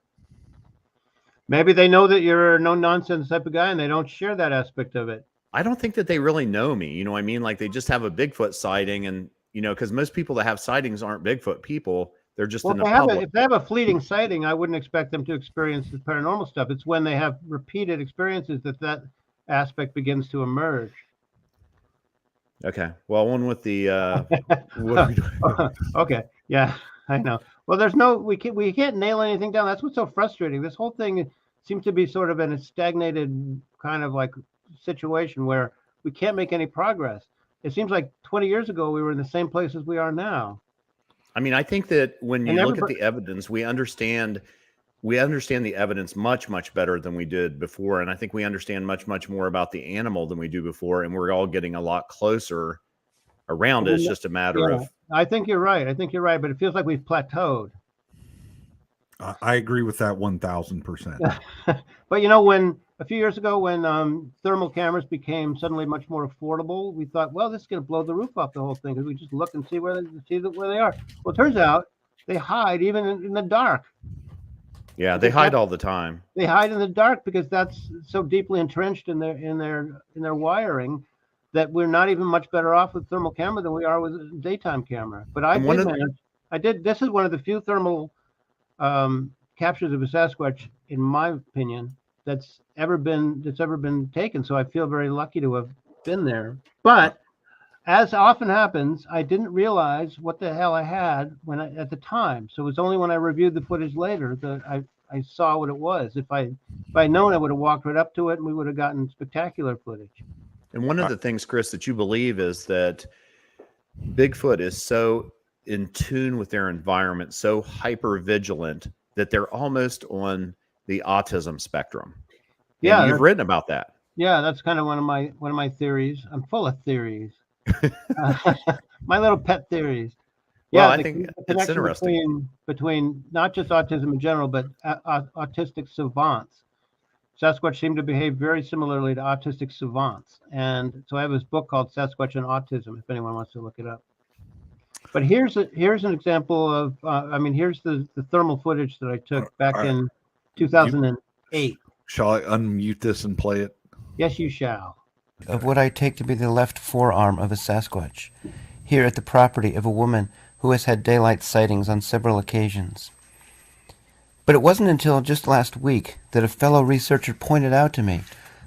Maybe they know that you're a no nonsense type of guy and they don't share that aspect of it. I don't think that they really know me. You know what I mean? Like they just have a Bigfoot sighting and, because most people that have sightings aren't Bigfoot people. They're just in the public. If they have a fleeting sighting, I wouldn't expect them to experience the paranormal stuff. It's when they have repeated experiences that aspect begins to emerge. Okay. Well, one with the okay. Yeah, I know. Well, we can't nail anything down. That's what's so frustrating. This whole thing seems to be sort of in a stagnated kind of like situation where we can't make any progress. It seems like 20 years ago we were in the same place as we are now. I mean, I think that when you look at the evidence, we understand the evidence much, much better than we did before. And I think we understand much, much more about the animal than we do before. And we're all getting a lot closer around it. It's just a matter of. I think you're right. But it feels like we've plateaued. I agree with that 1,000%. But when a few years ago, when thermal cameras became suddenly much more affordable, we thought, well, this is going to blow the roof off the whole thing because we just look and see where they are. Well, it turns out they hide even in the dark. Yeah, they hide all the time. They hide in the dark because that's so deeply entrenched in their wiring that we're not even much better off with thermal camera than we are with a daytime camera. But this is one of the few thermal captures of a Sasquatch, in my opinion, that's ever been taken. So I feel very lucky to have been there. But as often happens, I didn't realize what the hell I had at the time. So it was only when I reviewed the footage later that I saw what it was. If I'd known, I would have walked right up to it and we would have gotten spectacular footage. And one of the things, Chris, that you believe is that Bigfoot is so in tune with their environment, so hyper vigilant that they're almost on the autism spectrum. Yeah, and you've written about that. Yeah, that's kind of one of my theories. I'm full of theories. My little pet theories. Yeah, well, I think it's interesting between not just autism in general, but autistic savants. Sasquatch seem to behave very similarly to autistic savants, and so I have this book called Sasquatch and Autism. If anyone wants to look it up. But here's an example of, here's the thermal footage that I took back in 2008. Shall I unmute this and play it? Yes, you shall. Of what I take to be the left forearm of a Sasquatch, here at the property of a woman who has had daylight sightings on several occasions. But it wasn't until just last week that a fellow researcher pointed out to me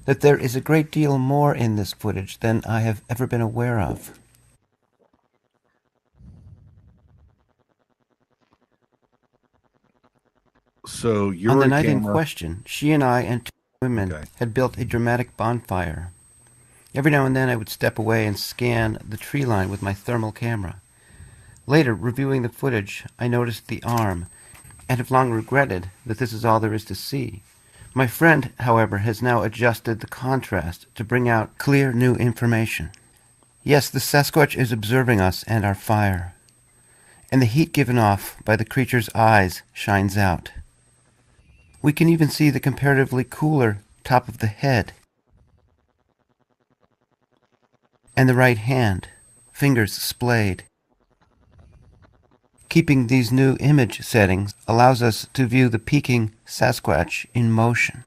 that there is a great deal more in this footage than I have ever been aware of. So on the night in question, she and I and two women had built a dramatic bonfire. Every now and then I would step away and scan the tree line with my thermal camera. Later, reviewing the footage, I noticed the arm, and have long regretted that this is all there is to see. My friend, however, has now adjusted the contrast to bring out clear new information. Yes, the Sasquatch is observing us and our fire, and the heat given off by the creature's eyes shines out. We can even see the comparatively cooler top of the head and the right hand, fingers splayed. Keeping these new image settings allows us to view the peeking Sasquatch in motion.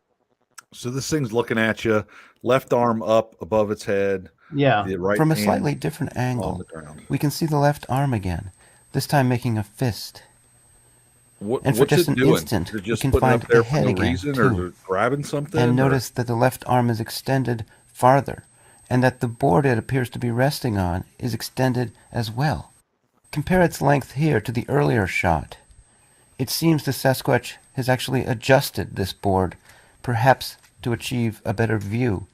So this thing's looking at you, left arm up above its head. Yeah. The right From a hand slightly different angle, we can see the left arm again, this time making a fist. And for just an instant, we can find the head again, too, grabbing something, and notice that the left arm is extended farther, and that the board it appears to be resting on is extended as well. Compare its length here to the earlier shot. It seems the Sasquatch has actually adjusted this board, perhaps to achieve a better view.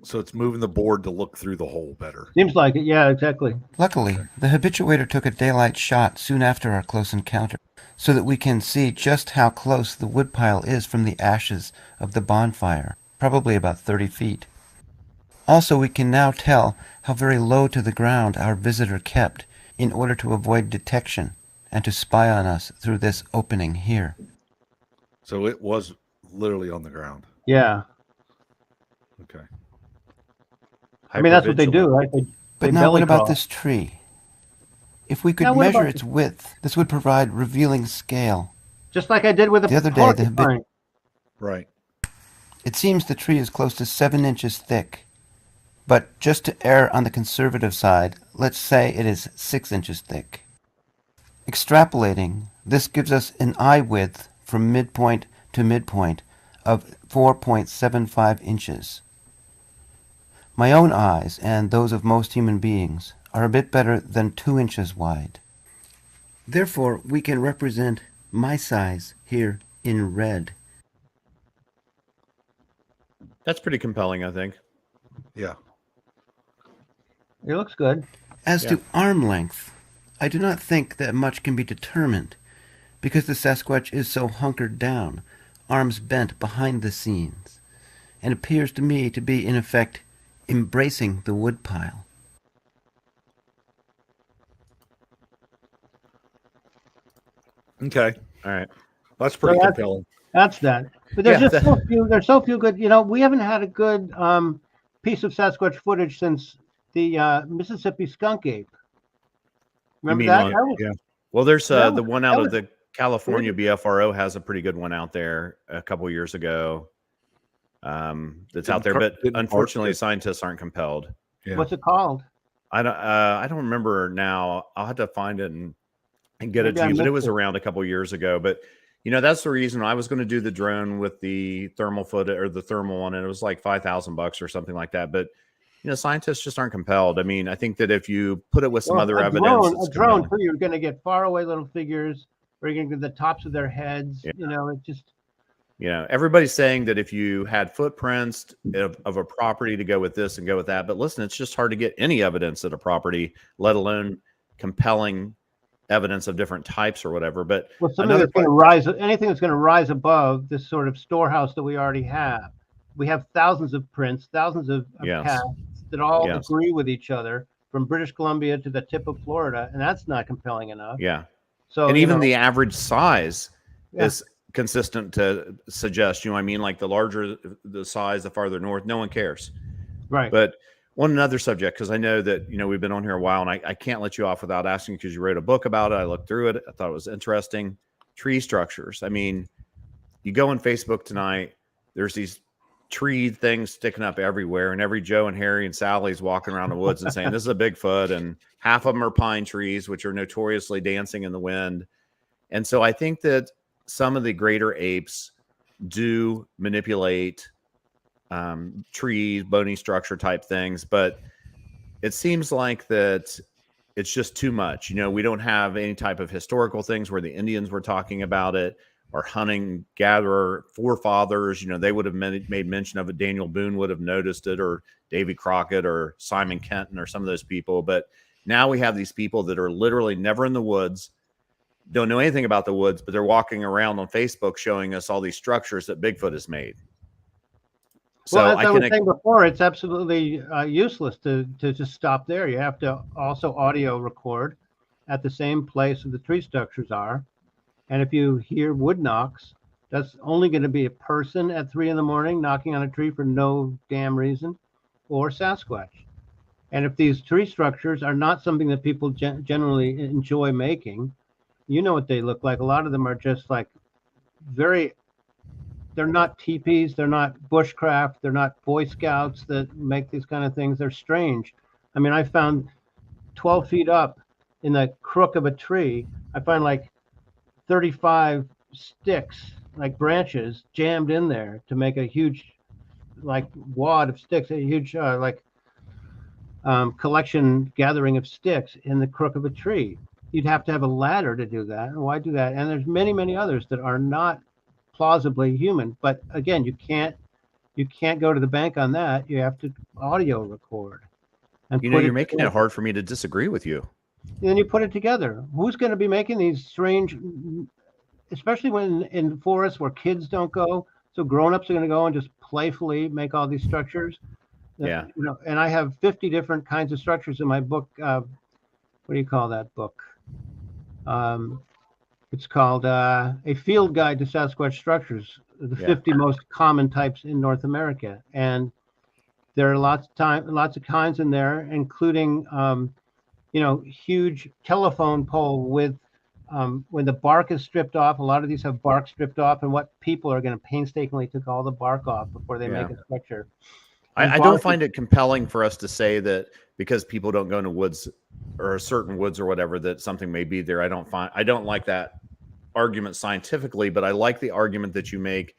So it's moving the board to look through the hole better. Seems like it, yeah, exactly. Luckily, the habituator took a daylight shot soon after our close encounter, so that we can see just how close the woodpile is from the ashes of the bonfire, probably about 30 feet. Also, we can now tell how very low to the ground our visitor kept in order to avoid detection and to spy on us through this opening here. So it was literally on the ground. Yeah. Okay. I mean, that's what they do, Hypervigilant. right? But they now belly what about crawl. this tree? If we could Now, what measure about its width, this would provide revealing scale. Just like I did with The other day, the porcupine. Right. It seems the tree is close to 7 inches thick. But just to err on the conservative side, let's say it is 6 inches thick. Extrapolating, this gives us an eye width from midpoint to midpoint of 4.75 inches. My own eyes, and those of most human beings, are a bit better than 2 inches wide. Therefore, we can represent my size here in red. That's pretty compelling, I think. Yeah. It looks good. As Yeah. to arm length, I do not think that much can be determined, because the Sasquatch is so hunkered down, arms bent behind the scenes, and appears to me to be, in effect, embracing the woodpile. Okay. All right. That's pretty So that's- compelling. That's that. But there's Yeah, just so few. There's so few good. You know, we haven't had a good piece of Sasquatch footage since the Mississippi skunk ape. Remember mean that? on- That was- yeah. Well, there's That the was- one that out of was- the California BFRO has a pretty good one out there a couple years ago. That's out there, but Didn't unfortunately, Art- scientists aren't compelled. Yeah. What's it called? I don't remember now. I'll have to find it and get it Maybe to I you. But it missed was it. around a couple years ago. But that's the reason I was going to do the drone with the thermal footage or the thermal one, and it was like $5,000 or something like that. But scientists just aren't compelled. I mean, I think that if you put it with some Well, other a evidence, drone, it's a drone compelling. too. You're going to get far away little figures. Or you're going to get the tops of their heads. Yeah. It just. Everybody's saying that if you had footprints of a property to go with this and go with that, but listen, it's just hard to get any evidence at a property, let alone compelling evidence of different types or whatever. But Well, something another that's going to rise, anything that's going to rise above this sort of storehouse that we already have. We have thousands of prints, thousands of Yes. casts that all Yes. agree with each other from British Columbia to the tip of Florida, and that's not compelling enough. yeah, So, and even the average size Yeah. is consistent to suggest, I mean, like the larger the size, the farther north, no one cares. right. But one another subject, because I know that, we've been on here a while, and I can't let you off without asking, because you wrote a book about it. I looked through it. I thought it was interesting. Tree structures. I mean, you go on Facebook tonight, there's these tree things sticking up everywhere, and every Joe and Harry and Sally's walking around the woods and saying, this is a Bigfoot, and half of them are pine trees, which are notoriously dancing in the wind. And so I think that some of the greater apes do manipulate trees, bony structure type things, but it seems like that it's just too much. We don't have any type of historical things where the Indians were talking about it, or hunting gatherer forefathers. They would have made mention of it. Daniel Boone would have noticed it, or Davy Crockett, or Simon Kenton, or some of those people. But now we have these people that are literally never in the woods, don't know anything about the woods, but they're walking around on Facebook showing us all these structures that Bigfoot has made. So Well, as I was can, saying before, it's absolutely useless to just stop there. You have to also audio record at the same place where the tree structures are. And if you hear wood knocks, that's only going to be a person at 3 a.m. knocking on a tree for no damn reason, or Sasquatch. And if these tree structures are not something that people generally enjoy making, you know what they look like. A lot of them are just like they're not teepees, they're not bushcraft, they're not Boy Scouts that make these kind of things. They're strange. I mean, I found 12 feet up in the crook of a tree, I find like 35 sticks, like branches, jammed in there to make a huge, like, wad of sticks, a huge, collection gathering of sticks in the crook of a tree. You'd have to have a ladder to do that. And why do that? And there's many, many others that are not plausibly human. But again, you can't go to the bank on that. You have to audio record. And you're making it hard for me to disagree with you. And then you put it together. Who's going to be making these strange, especially when in forests where kids don't go? So grown-ups are going to go and just playfully make all these structures. Yeah. And I have 50 different kinds of structures in my book. What do you call that book? It's called A Field Guide to Sasquatch Structures, the 50 most common types in North America. And there are lots of kinds in there, including, huge telephone pole with, when the bark is stripped off. A lot of these have bark stripped off, and what people are going to painstakingly take all the bark off before they make a structure. I don't find it compelling for us to say that because people don't go into woods or certain woods or whatever, that something may be there. I don't like that argument scientifically, but I like the argument that you make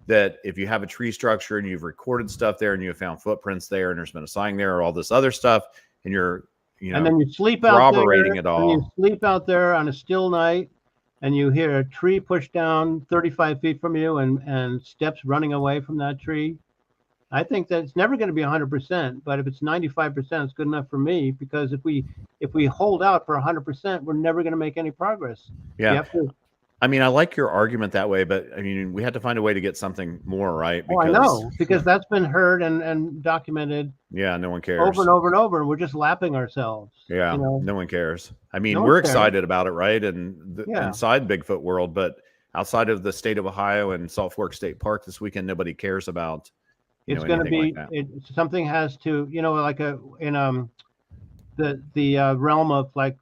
that if you have a tree structure and you've recorded stuff there and you have found footprints there and there's been a sign there or all this other stuff, and you're, and then you sleep out corroborating there, it all. and you sleep out there on a still night, and you hear a tree pushed down 35 feet from you and steps running away from that tree. I think that it's never going to be 100%, but if it's 95%, it's good enough for me, because if we hold out for 100%, we're never going to make any progress. Yeah. I mean, I like your argument that way, but I mean, we had to find a way to get something more, right? Because, I know, because that's been heard and documented. Yeah, no one cares. Over and over and over, and we're just lapping ourselves. Yeah, no one cares. I mean, we're excited about it, right? And inside Bigfoot world, but outside of the state of Ohio and Salt Fork State Park this weekend, nobody cares about. It's going to be something has to, like in the realm of like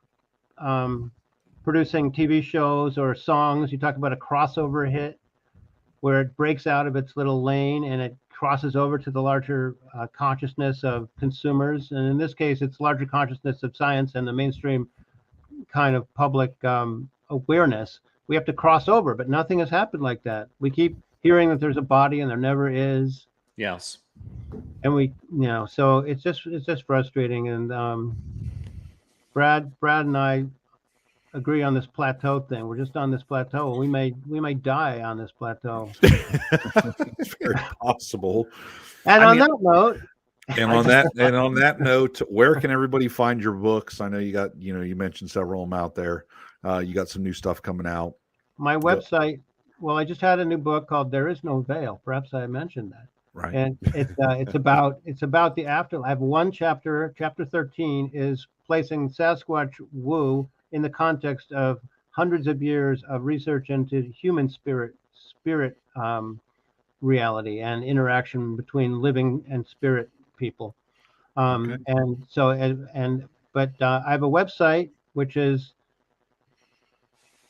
producing TV shows or songs. You talk about a crossover hit where it breaks out of its little lane and it crosses over to the larger consciousness of consumers. And in this case, it's larger consciousness of science and the mainstream kind of public awareness. We have to cross over, but nothing has happened like that. We keep hearing that there's a body and there never is. Yes. And so it's just frustrating. And Brad and I agree on this plateau thing. We're just on this plateau, and we may die on this plateau. It's very possible. And on that note, where can everybody find your books? I know you got, you mentioned several of them out there. You got some new stuff coming out. My website. Well, I just had a new book called "There Is No Veil." Perhaps I mentioned that. Right. And it's about the afterlife. I have one chapter. Chapter 13 is placing Sasquatch woo in the context of hundreds of years of research into human spirit reality and interaction between living and spirit people. And so, but I have a website, which is,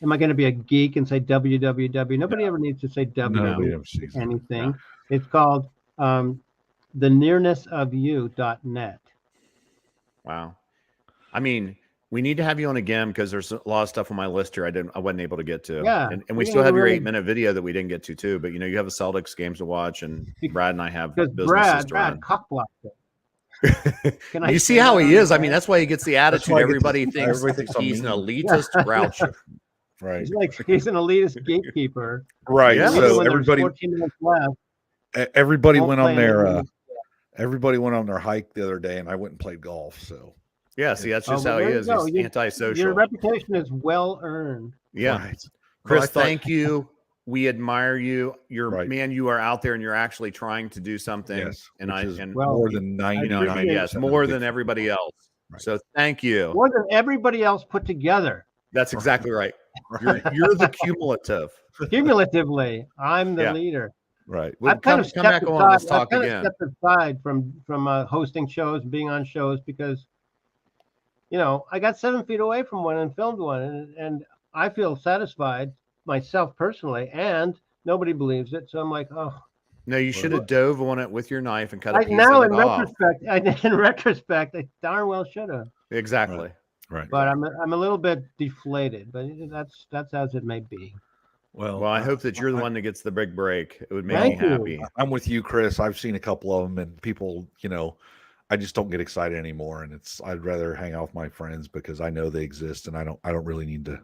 am I going to be a geek and say www? Nobody ever needs to say www anything. No. It's called thenearnessofyou.net. Wow. I mean, we need to have you on again because there's a lot of stuff on my list here I wasn't able to get to. Yeah. And we still have your 8-minute video that we didn't get to too. But you have a Celtics games to watch, and Brad and I have businesses to run. Brad cockblocked it. You see how he is? I mean, that's why he gets the attitude. Everybody thinks he's an elitist grouch. Right. He's an elitist gatekeeper. Right. Yeah. So everybody 14 minutes left. Everybody went on their hike the other day, and I went and played golf. So yeah, see, that's just how he is. He's antisocial. Your reputation is well earned. Yeah, right. Chris, thank you. We admire you. Man, you are out there and you're actually trying to do something. Yes, and more than 99. Yes, more than everybody else. Right. So thank you. More than everybody else put together. That's exactly right. You're the cumulative. Cumulatively, I'm the leader. Right. I've kind of stepped aside from hosting shows, being on shows, because I got 7 feet away from one and filmed one, and I feel satisfied myself personally, and nobody believes it. So I'm like, oh. No, you should have dove on it with your knife and cut a piece in retrospect, I darn well should have. Exactly. Right. But I'm a little bit deflated, but that's as it may be. Well, I hope that you're the one that gets the big break. It would make me happy. I'm with you, Chris. I've seen a couple of them, and people, I just don't get excited anymore. And I'd rather hang out with my friends because I know they exist, and I don't really need to,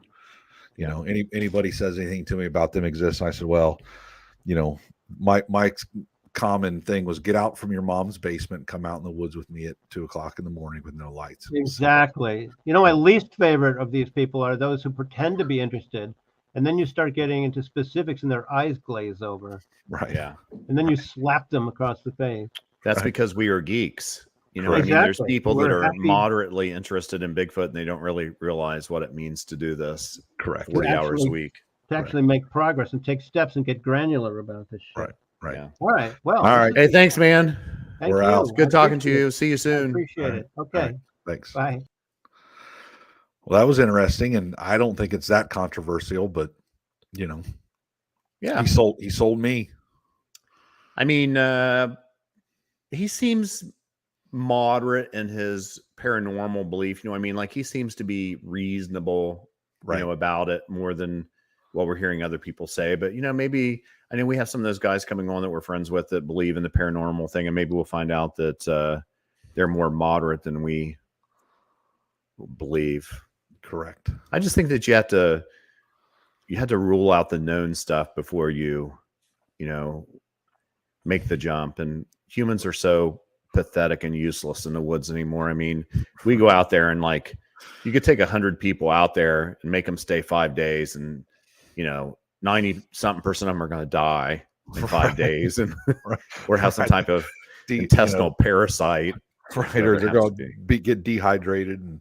anybody says anything to me about them exist. And I said, well, my common thing was get out from your mom's basement and come out in the woods with me at 2:00 in the morning with no lights. Exactly. My least favorite of these people are those who pretend to be interested. And then you start getting into specifics and their eyes glaze over. Right. Yeah. And then you slap them across the face. That's because we are geeks. You know what I mean? There's Exactly. people that We're are happy- moderately interested in Bigfoot and they don't really realize what it means to do this Correct. 40 hours a actually- week. to actually make progress and take steps and get granular about this shit. Right. Right. Yeah. All right. Well, All right. Hey, thanks, man. thank We're you. out. It's good I talking to appreciate you. it. See you I soon. appreciate All right. it. Okay. right. Thanks. Bye. Well, that was interesting, and I don't think it's that controversial, but you know, Yeah. he sold me. I mean, he seems moderate in his paranormal belief. You know what I mean? Like he seems to be reasonable, Right. you know, about it more than what we're hearing other people say. But, you know, maybe, I know we have some of those guys coming on that we're friends with that believe in the paranormal thing. And maybe we'll find out that they're more moderate than we believe. Correct. I just think that you have to rule out the known stuff before you know, make the jump. And humans are so pathetic and useless in the woods anymore. I mean, we go out there and like, you could take 100 people out there and make them stay 5 days, and you know, 90-something% of them are going to die in 5 days, and or have some type of intestinal parasite. Right, or they're going to get dehydrated and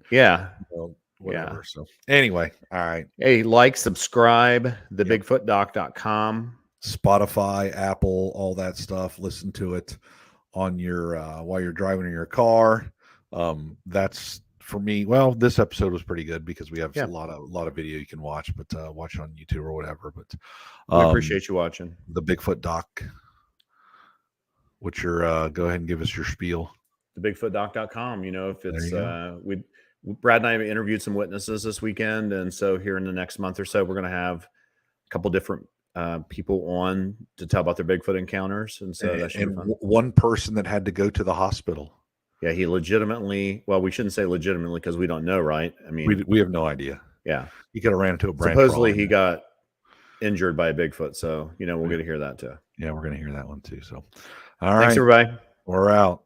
whatever. Yeah. So anyway, all right. Hey, like, subscribe, thebigfootdoc.com. Spotify, Apple, all that stuff. Listen to it on your while you're driving in your car. That's for me. Well, this episode was pretty good because we have a lot of video you can watch, but watch it on YouTube or whatever. But I appreciate you watching the Bigfoot Doc. What's your go ahead and give us your spiel. Thebigfootdoc.com. You know, if it's Brad and I have interviewed some witnesses this weekend, and so here in the next month or so, we're going to have a couple different people on to tell about their Bigfoot encounters, and so that should be fun. One person that had to go to the hospital. Yeah, he legitimately. Well, we shouldn't say legitimately because we don't know, right? I mean, we have no idea. Yeah, he could have ran into a branch. Supposedly, he got injured by a Bigfoot, so you know we'll get to hear that too. Yeah, we're going to hear that one too. So, all right, thanks everybody. We're out.